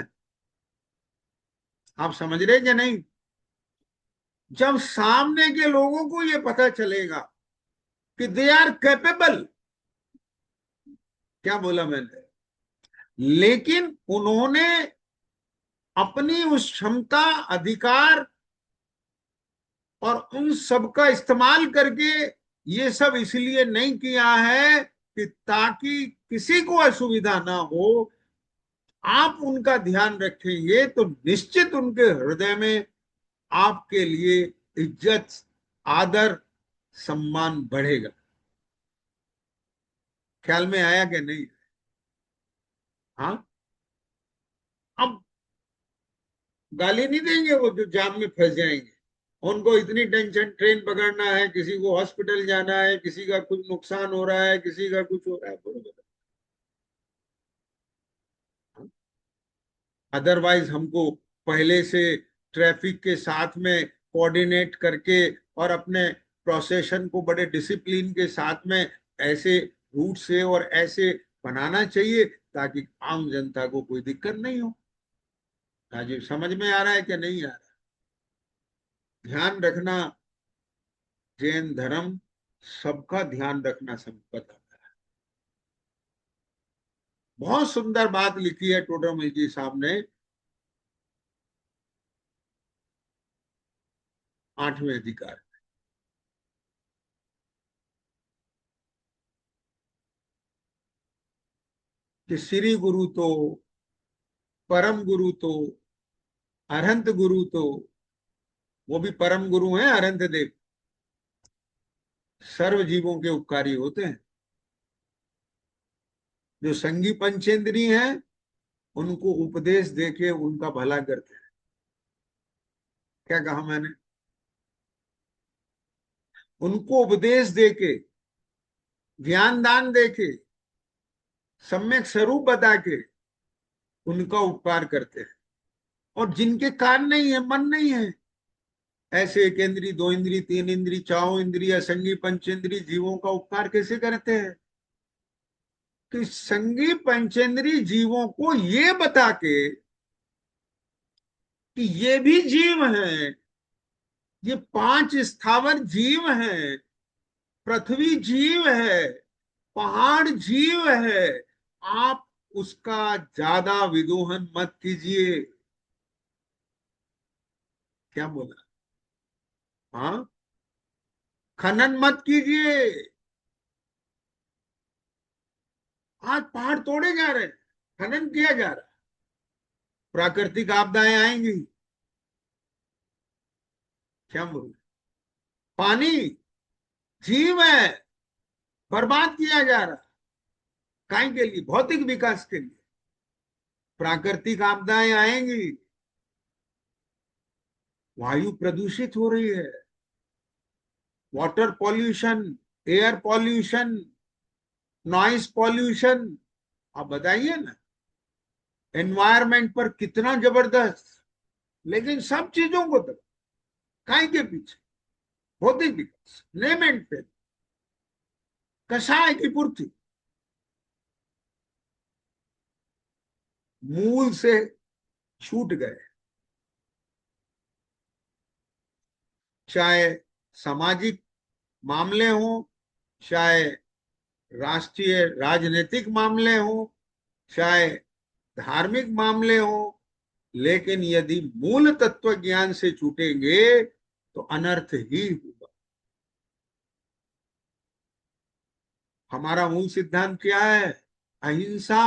आप समझ रहे कि नहीं? जब सामने के लोगों को ये पता चलेगा कि दे आर कैपेबल। क्या बोला मैंने? लेकिन उन्होंने अपनी उस क्षमता, अधिकार और उन सब का इस्तेमाल करके ये सब इसलिए नहीं किया है कि ताकि किसी को असुविधा ना हो। आप उनका ध्यान रखेंगे तो निश्चित उनके हृदय में आपके लिए इज्जत, आदर, सम्मान बढ़ेगा। ख्याल में आया कि नहीं? हाँ। अब गाली नहीं देंगे वो जो जाम में फंस जाएंगे। उनको इतनी टेंशन, ट्रेन पकड़ना है, किसी को हॉस्पिटल जाना है, किसी का कुछ नुकसान हो रहा है, किसी का कुछ हो रहा है, बरोबर। अदरवाइज हमको पहले से ट्रैफिक के साथ में कोऑर्डिनेट करके और अपने प्रोसेशन को बड़े डिसिप्लिन के साथ में ऐसे रूट से और ऐसे बनाना चाहिए ताकि आम जनता को कोई दिक्कत नहीं हो। राजीव, समझ में आ रहा है कि नहीं आ रहा? ध्यान रखना, जैन धर्म सबका ध्यान रखना संपदा है। बहुत सुंदर बात लिखी है टोडरमल जी साहब ने 8वें अधिकार। कि श्री गुरु तो, परम गुरु तो, अरहंत गुरु तो, वो भी परम गुरु हैं अरहंत देव, सर्व जीवों के उपकारी होते हैं। जो संगी पंचेंद्री हैं उनको उपदेश देके उनका भला करते हैं। क्या कहा मैंने? उनको उपदेश देके, ज्ञान दान देके, सम्यक स्वरूप बता के उनका उपकार करते हैं। और जिनके कान नहीं है, मन नहीं है, ऐसे एक इंद्री, दो इंद्री, तीन इंद्री, चारों इंद्रिय, संगी पंचेंद्री जीवों का उपकार कैसे करते हैं? कि संगी पंचेंद्री जीवों को ये बता के कि ये भी जीव हैं, ये 5 स्थावर जीव हैं, पृथ्वी जीव है, पहाड़ जीव है, आप उसका ज्यादा विदोहन मत कीजिए। क्या बोला? हाँ, खनन मत कीजिए। आज पहाड़ तोड़े जा रहे हैं, खनन किया जा रहा है, प्राकृतिक आपदाएं आएंगी। क्या बोल? पानी जीव है, बर्बाद किया जा रहा है। काय के लिए? भौतिक विकास के लिए। प्राकृतिक आपदाएं आएंगी, वायु प्रदूषित हो रही है, water pollution, air pollution, noise pollution. आप बताइए ना, एनवायरमेंट पर कितना जबरदस्त। लेकिन सब चीजों को तो काय के पीछे? भौतिक विकास, नेम एंड फेम, कषाय की पूर्ति, मूल से छूट गए। चाहे सामाजिक मामले हो, चाहे राष्ट्रीय राजनीतिक मामले हो, चाहे धार्मिक मामले हो, लेकिन यदि मूल तत्व ज्ञान से छूटेंगे तो अनर्थ ही होगा। हमारा मूल सिद्धांत क्या है? अहिंसा।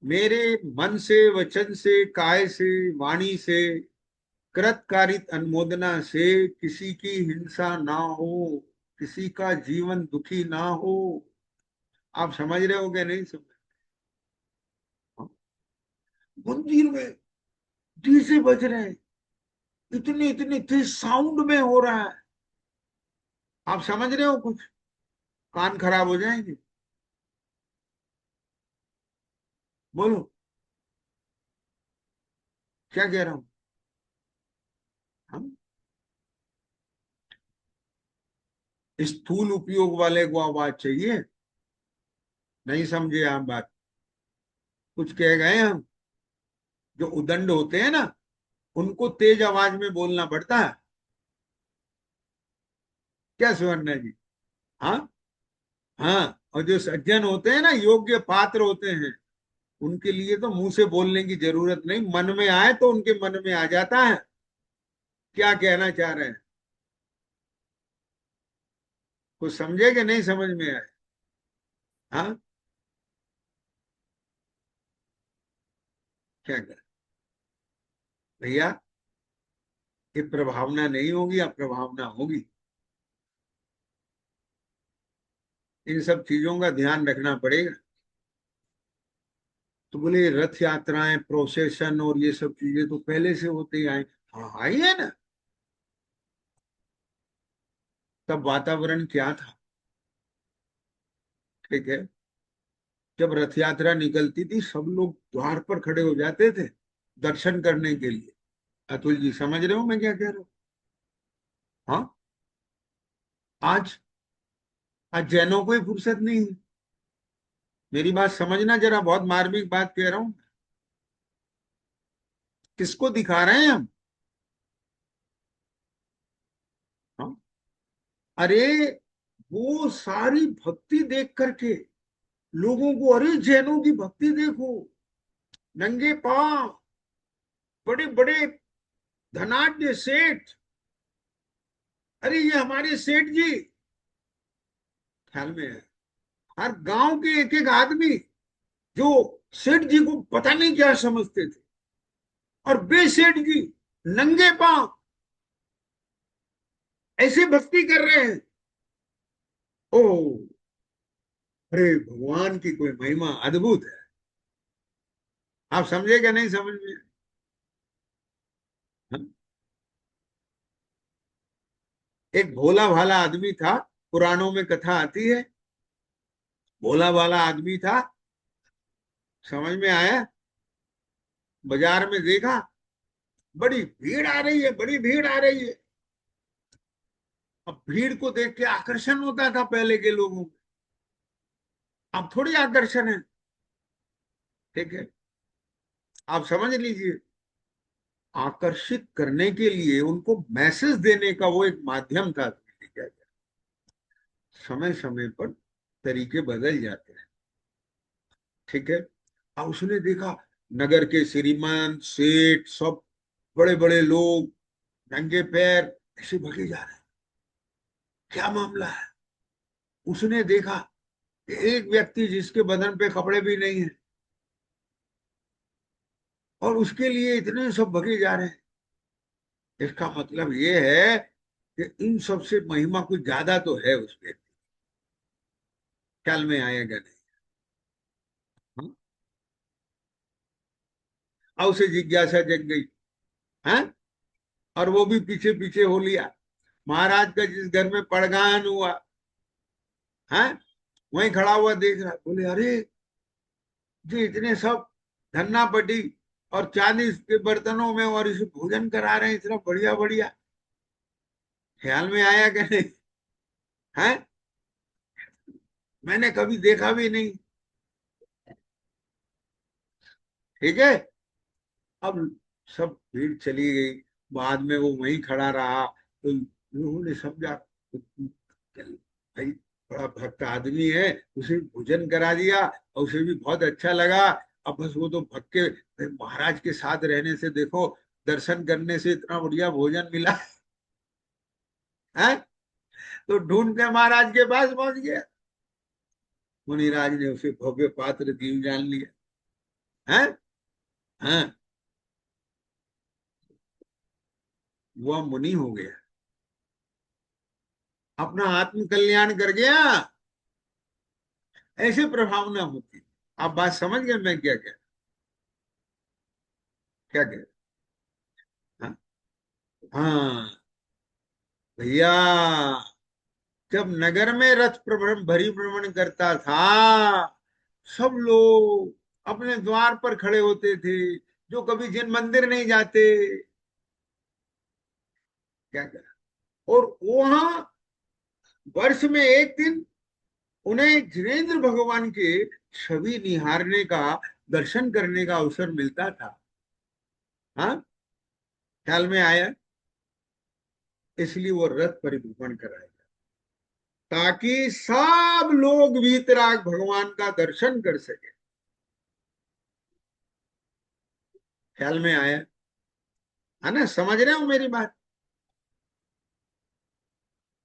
मेरे मन से, वचन से, काय से, वाणी से, कृतकारित अनुमोदना से किसी की हिंसा ना हो, किसी का जीवन दुखी ना हो। आप समझ रहे हो क्या? नहीं समझ? मंदिर में डीजे बज रहे हैं, इतने इतने तेज साउंड में हो रहा है। आप समझ रहे हो कुछ? कान खराब हो जाएंगे। बोलो, क्या कह रहा हूं? हम स्थूल उपयोग वाले को आवाज चाहिए। नहीं समझे आप बात? कुछ कह गए हम? जो उदंड होते हैं ना, उनको तेज आवाज में बोलना पड़ता है। क्या सुवर्णा जी? हाँ। हाँ, और जो सज्जन होते हैं ना, योग्य पात्र होते हैं, उनके लिए तो मुंह से बोलने की जरूरत नहीं, मन में आए तो उनके मन में आ जाता है। क्या कहना चाह रहे हैं? कुछ समझे कि नहीं समझ में आए? हाँ, क्या कर भैया? ये प्रभावना नहीं होगी, अप्रभावना होगी। इन सब चीजों का ध्यान रखना पड़ेगा। तो बोले रथ यात्राएं, प्रोसेशन और ये सब चीजें तो पहले से होते ही आए। हाँ, आई है ना। तब वातावरण क्या था? ठीक है, जब रथ यात्रा निकलती थी सब लोग द्वार पर खड़े हो जाते थे दर्शन करने के लिए। अतुल जी समझ रहे हो मैं क्या कह रहा हूँ? हाँ। आज आज जैनों को ही फुर्सत नहीं है। मेरी बात समझना जरा, बहुत मार्मिक बात कह रहा हूँ। किसको दिखा रहे हैं हम? हाँ? अरे, वो सारी भक्ति देख करके, लोगों को, अरे जैनों की भक्ति देखो, नंगे पांव, बड़े बड़े धनाढ्य सेठ, अरे ये हमारे सेठ जी। ख्याल में है, हर गांव के एक एक आदमी जो सेठ जी को पता नहीं क्या समझते थे, और बे सेठ जी नंगे पांव ऐसे भक्ति कर रहे हैं। ओ, अरे भगवान की कोई महिमा अद्भुत है। आप समझे क्या, नहीं समझ में? हाँ? एक भोला भाला आदमी था, पुराणों में कथा आती है, भोला भाला आदमी था। समझ में आया? बाजार में देखा, बड़ी भीड़ आ रही है, बड़ी भीड़ आ रही है। अब भीड़ को देख के आकर्षण होता था पहले के लोगों को, अब थोड़ी आकर्षण है। ठीक है, आप समझ लीजिए, आकर्षित करने के लिए उनको मैसेज देने का वो एक माध्यम था। समय समय पर तरीके बदल जाते हैं। ठीक है, अब उसने देखा नगर के श्रीमान सेठ सब, बड़े बड़े लोग नंगे पैर ऐसे भगे जा रहे हैं। क्या मामला है? उसने देखा कि एक व्यक्ति जिसके बदन पे कपड़े भी नहीं है, और उसके लिए इतने सब भगे जा रहे हैं। इसका मतलब ये है कि इन सब से महिमा कुछ ज्यादा तो है उस व्यक्ति। ख्याल में आएगा नहीं? हाँ? और उसे जिज्ञासा जग गई है, और वो भी पीछे पीछे हो लिया। महाराज का जिस घर में पड़गान हुआ है, वहीं खड़ा हुआ देख रहा, बोले अरे जी इतने सब धन्ना पटी और चांदी के बर्तनों में, और इसे भोजन करा रहे हैं इतना बढ़िया बढ़िया। ख्याल में आया कि नहीं? है, मैंने कभी देखा भी नहीं। ठीक है, अब सब भीड़ चली गई, बाद में वो वहीं खड़ा रहा, तो लोगों ने समझा चल भाई, बड़ा भक्त आदमी है, उसे भोजन करा दिया और उसे भी बहुत अच्छा लगा। अब बस वो तो भक्त के भाई महाराज के साथ रहने से, देखो दर्शन करने से इतना बढ़िया भोजन मिला है, तो ढूंढ के महाराज के पास पहुंच गया। मुनिराज ने उसे भव्य पात्र दीव जान लिया है। हाँ, वह मुनि हो गया, अपना आत्म कल्याण कर गया। ऐसे प्रभावना होती। आप बात समझ गए मैं क्या क्या क्या कह? हाँ, हाँ भैया, जब नगर में रथ प्रभ्रम भरी भ्रमण करता था, सब लोग अपने द्वार पर खड़े होते थे, जो कभी जिन मंदिर नहीं जाते। क्या कर, और वहां वर्ष में एक दिन उन्हें जिनेन्द्र भगवान के छवि निहारने का, दर्शन करने का अवसर मिलता था। हाँ, ख्याल में आया? इसलिए वो रथ परिभ्रमण कराया, ताकि सब लोग वीतराग भगवान का दर्शन कर सके। ख्याल में आया? है ना, समझ रहे हो मेरी बात?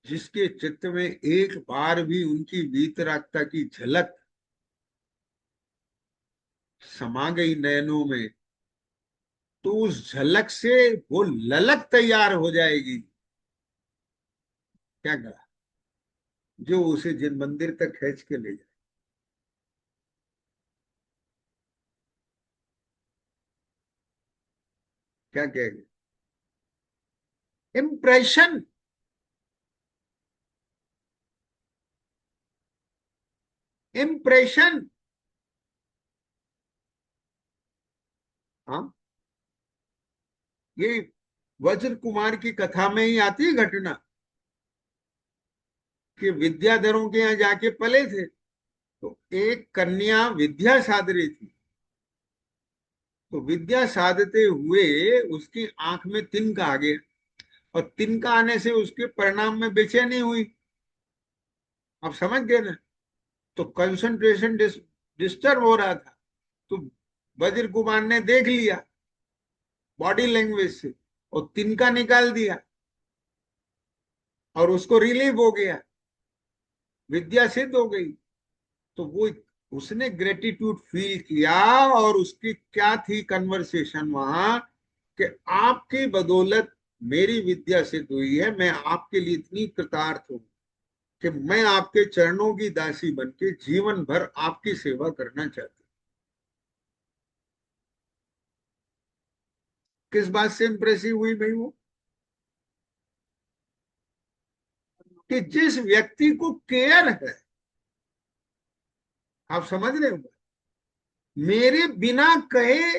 जिसके चित्त में एक बार भी उनकी वीतरागता की झलक समा गई नयनों में, तो उस झलक से वो ललक तैयार हो जाएगी। क्या कहा? जो उसे जिन मंदिर तक खींच के ले जाए। क्या कहेंगे? इम्प्रेशन। इम्प्रेशन। हाँ, ये वज्र कुमार की कथा में ही आती है घटना, कि विद्याधरों के यहाँ जाके पले थे, तो एक कन्या विद्या साध रही थी। तो विद्या साधते हुए उसकी आंख में तिनका आ गया, और तिनका आने से उसके परिणाम में बेचैनी हुई। आप समझ गए ना? तो कंसंट्रेशन डिस्टर्ब हो रहा था, तो वजीर कुमार ने देख लिया बॉडी लैंग्वेज से और तिनका निकाल दिया और उसको रिलीव हो गया, विद्या सिद्ध हो गई। तो वो उसने ग्रेटिट्यूड फील किया और उसकी क्या थी कन्वर्सेशन वहां कि आपकी बदौलत मेरी विद्या सिद्ध हुई है, मैं आपके लिए इतनी कृतार्थ हूं कि मैं आपके चरणों की दासी बन के जीवन भर आपकी सेवा करना चाहती हूँ। किस बात से इंप्रेसिव हुई भाई वो? कि जिस व्यक्ति को केयर है, आप समझ रहे हो, मेरे बिना कहे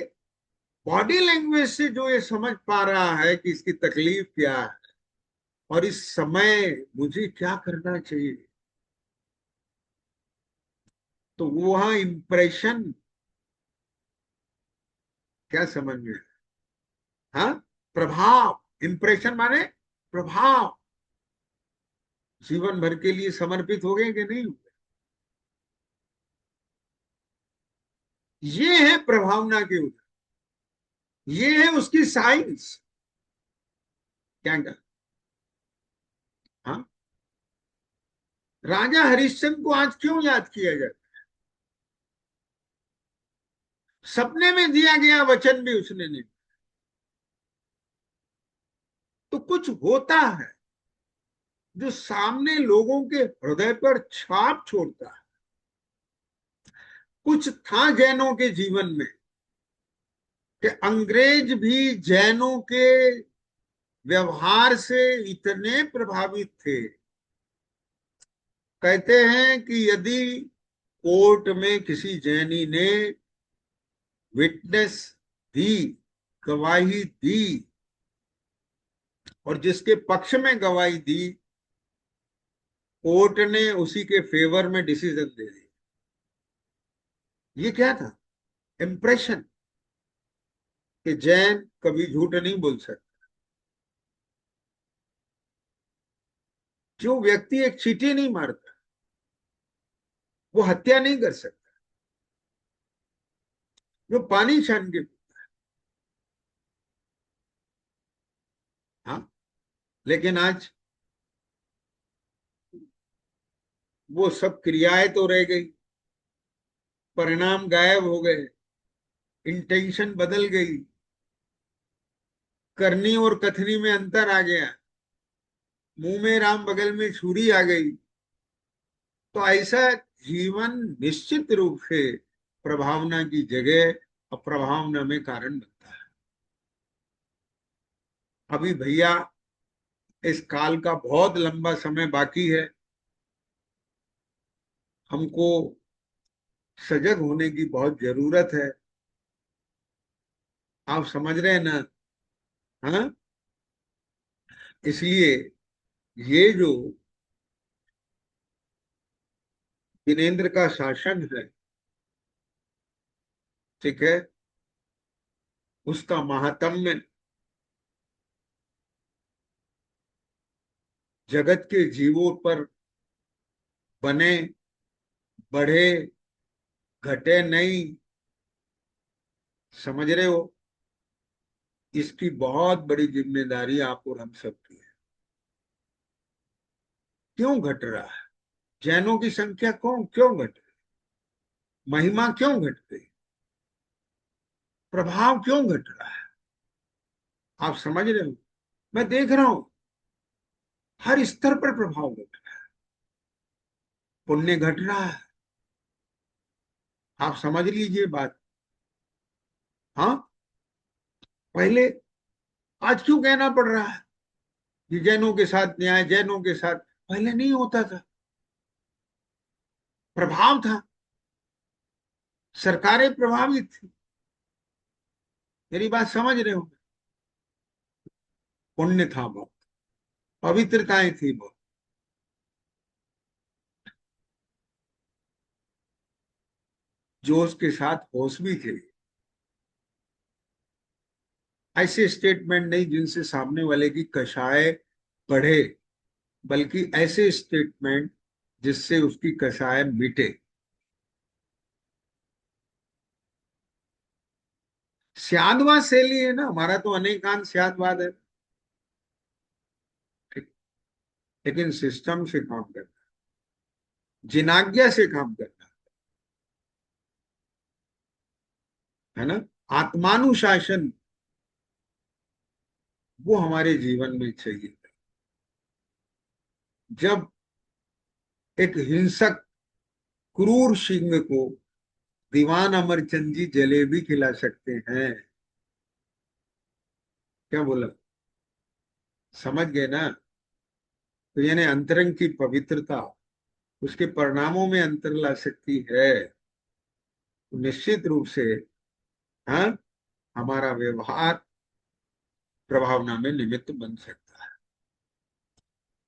बॉडी लैंग्वेज से जो ये समझ पा रहा है कि इसकी तकलीफ क्या है और इस समय मुझे क्या करना चाहिए, तो वहां इंप्रेशन, क्या समझ में? हाँ, प्रभाव। इंप्रेशन माने प्रभाव। जीवन भर के लिए समर्पित हो गए कि नहीं हो गए? ये है प्रभावना के उधर, ये है उसकी साइंस। क्या? हाँ, राजा हरिश्चंद्र को आज क्यों याद किया जाता? सपने में दिया गया वचन भी उसने नहीं। तो कुछ होता है जो सामने लोगों के हृदय पर छाप छोड़ता है। कुछ था जैनों के जीवन में कि अंग्रेज भी जैनों के व्यवहार से इतने प्रभावित थे। कहते हैं कि यदि कोर्ट में किसी जैनी ने विटनेस दी, गवाही दी, और जिसके पक्ष में गवाही दी, कोर्ट ने उसी के फेवर में डिसीजन दे दिया। ये क्या था? इंप्रेशन, कि जैन कभी झूठ नहीं बोल सकता। जो व्यक्ति एक चींटी नहीं मारता, वो हत्या नहीं कर सकता। जो पानी छान के, हाँ, लेकिन आज वो सब क्रियाएं तो रह गई, परिणाम गायब हो गए, इंटेंशन बदल गई, करनी और कथनी में अंतर आ गया, मुंह में राम बगल में छुरी आ गई। तो ऐसा जीवन निश्चित रूप से प्रभावना की जगह अप्रभावना में कारण बनता है। अभी भैया इस काल का बहुत लंबा समय बाकी है। हमको सजग होने की बहुत जरूरत है। आप समझ रहे हैं ना? हाँ, इसलिए ये जो जिनेन्द्र का शासन है, ठीक है, उसका महात्म्य जगत के जीवों पर बने, बढ़े, घटे नहीं। समझ रहे हो? इसकी बहुत बड़ी जिम्मेदारी आप और हम सब की है। क्यों घट रहा है? जैनों की संख्या क्यों क्यों घट रही? महिमा क्यों घट रही? प्रभाव क्यों घट रहा है? आप समझ रहे हो? मैं देख रहा हूं हर स्तर पर प्रभाव घट रहा है, पुण्य घट रहा है। आप समझ लीजिए बात। हाँ, पहले, आज क्यों कहना पड़ रहा है कि जैनों के साथ न्याय, जैनों के साथ? पहले नहीं होता था, प्रभाव था, सरकारें प्रभावित थी। मेरी बात समझ रहे हो? पुण्य था बहुत, पवित्रताएं थी बहुत। जोश के साथ होश भी थे। ऐसे स्टेटमेंट नहीं जिनसे सामने वाले की कषाय बढ़े, बल्कि ऐसे स्टेटमेंट जिससे उसकी कषाय मिटे। स्यादवाद शैली है ना, हमारा तो अनेकांत स्यादवाद है। ठीक। लेकिन सिस्टम से काम करना, जिनाज्ञा से काम करना, है ना, आत्मानुशासन, वो हमारे जीवन में चाहिए। जब एक हिंसक क्रूर सिंह को दीवान अमरचंद जी जलेबी खिला सकते हैं, क्या बोला, समझ गए ना। तो यानी अंतरंग की पवित्रता उसके परिणामों में अंतर ला सकती है। तो निश्चित रूप से, हाँ, हमारा व्यवहार प्रभावना में निमित्त बन सकता है।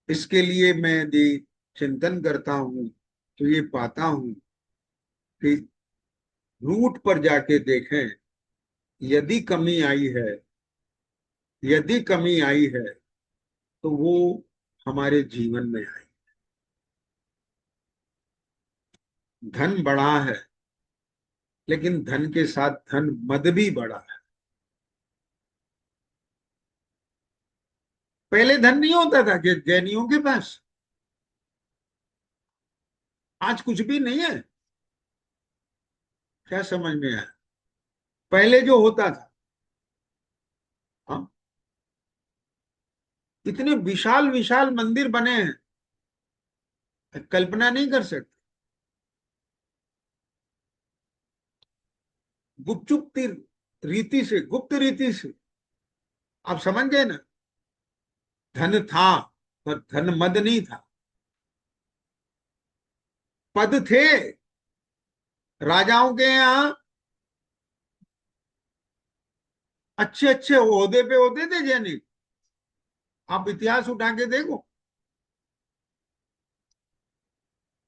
इसके लिए मैं यदि चिंतन करता हूं तो ये पाता हूं कि रूट पर जाके देखें, यदि कमी आई है, यदि कमी आई है तो वो हमारे जीवन में आई। धन बढ़ा है, लेकिन धन के साथ धन मद भी बढ़ा है। पहले धन नहीं होता था कि जैनियों के पास, आज कुछ भी नहीं है। क्या समझ में आया? पहले जो होता था, हाँ, इतने विशाल विशाल मंदिर बने हैं, कल्पना नहीं कर सकते। गुपचुप रीति से, गुप्त रीति से, आप समझ गए ना। धन था, पर धन मद नहीं था। पद थे राजाओं के यहाँ, अच्छे अच्छे ओहदे पे होते थे जैनिक। आप इतिहास उठा के देखो,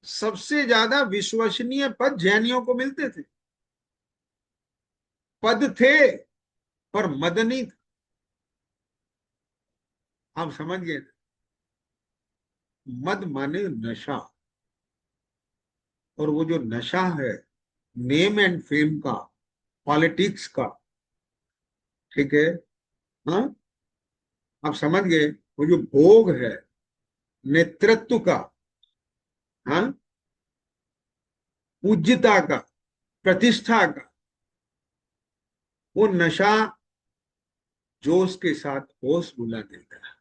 सबसे ज्यादा विश्वसनीय पद जैनियों को मिलते थे। पद थे, पर मद नहीं था। आप समझ गए। मद माने नशा, और वो जो नशा है, नेम एंड फेम का, पॉलिटिक्स का, ठीक है, हाँ, आप समझ गए। वो जो भोग है, नेतृत्व का, हाँ, पूज्यता का, प्रतिष्ठा का, वो नशा जोश के साथ होश भुला देता है,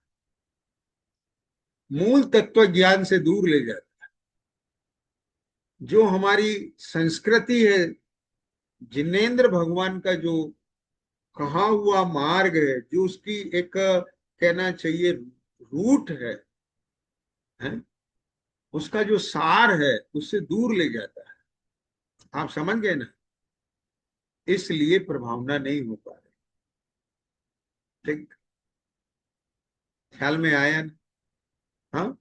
मूल तत्व ज्ञान से दूर ले जाता है। जो हमारी संस्कृति है, जिनेन्द्र भगवान का जो कहा हुआ मार्ग है, जो उसकी एक कहना चाहिए रूट है, उसका जो सार है, उससे दूर ले जाता है। आप समझ गए ना। इसलिए प्रभावना नहीं हो पा रही। ठीक, ख्याल में आया ना। हाँ,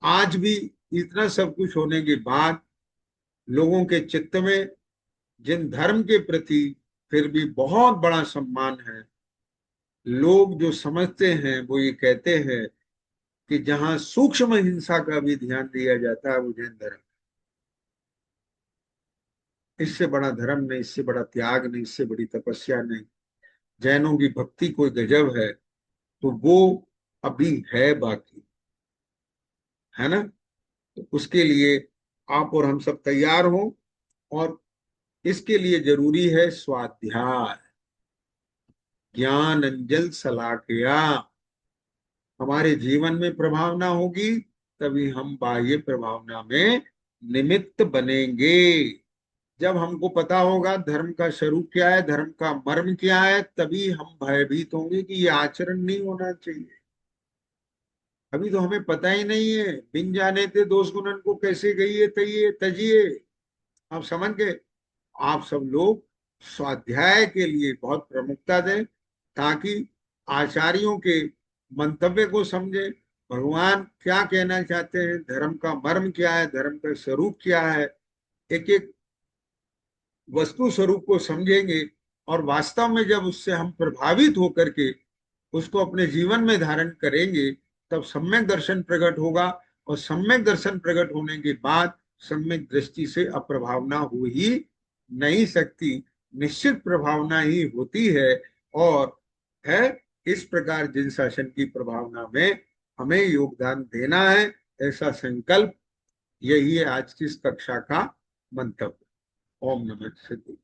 आज भी इतना सब कुछ होने के बाद लोगों के चित्त में जिन धर्म के प्रति फिर भी बहुत बड़ा सम्मान है, लोग जो समझते हैं वो ये कहते हैं कि जहां सूक्ष्म हिंसा का भी ध्यान दिया जाता है वो जैन धर्म। इससे बड़ा धर्म नहीं, इससे बड़ा त्याग नहीं, इससे बड़ी तपस्या नहीं। जैनों की भक्ति कोई गजब है, तो वो अभी है बाकी, है ना। तो उसके लिए आप और हम सब तैयार हों, और इसके लिए जरूरी है स्वाध्याय, ज्ञान अंजल सलाकिया। हमारे जीवन में प्रभावना होगी, तभी हम बाह्य प्रभावना में निमित्त बनेंगे। जब हमको पता होगा धर्म का स्वरूप क्या है, धर्म का मर्म क्या है, तभी हम भयभीत होंगे कि ये आचरण नहीं होना चाहिए। अभी तो हमें पता ही नहीं है, बिन जाने थे दोष गुणन को कैसे गई तइए तजिए। आप समझ गए। आप सब लोग स्वाध्याय के लिए बहुत प्रमुखता दें, ताकि आचार्यों के मंतव्य को समझे, भगवान क्या कहना चाहते हैं, धर्म का मर्म क्या है, धर्म का स्वरूप क्या है, एक एक वस्तु स्वरूप को समझेंगे। और वास्तव में जब उससे हम प्रभावित होकर के उसको अपने जीवन में धारण करेंगे, तब सम्यक दर्शन प्रकट होगा। और सम्यक दर्शन प्रकट होने के बाद सम्यक दृष्टि से अप्रभावना हो ही नहीं सकती। निश्चित प्रभावना ही होती है और है। इस प्रकार जिन शासन की प्रभावना में हमें योगदान देना है, ऐसा संकल्प, यही है आज की इस कक्षा का मंतव्य। ओम नमः शिवाय।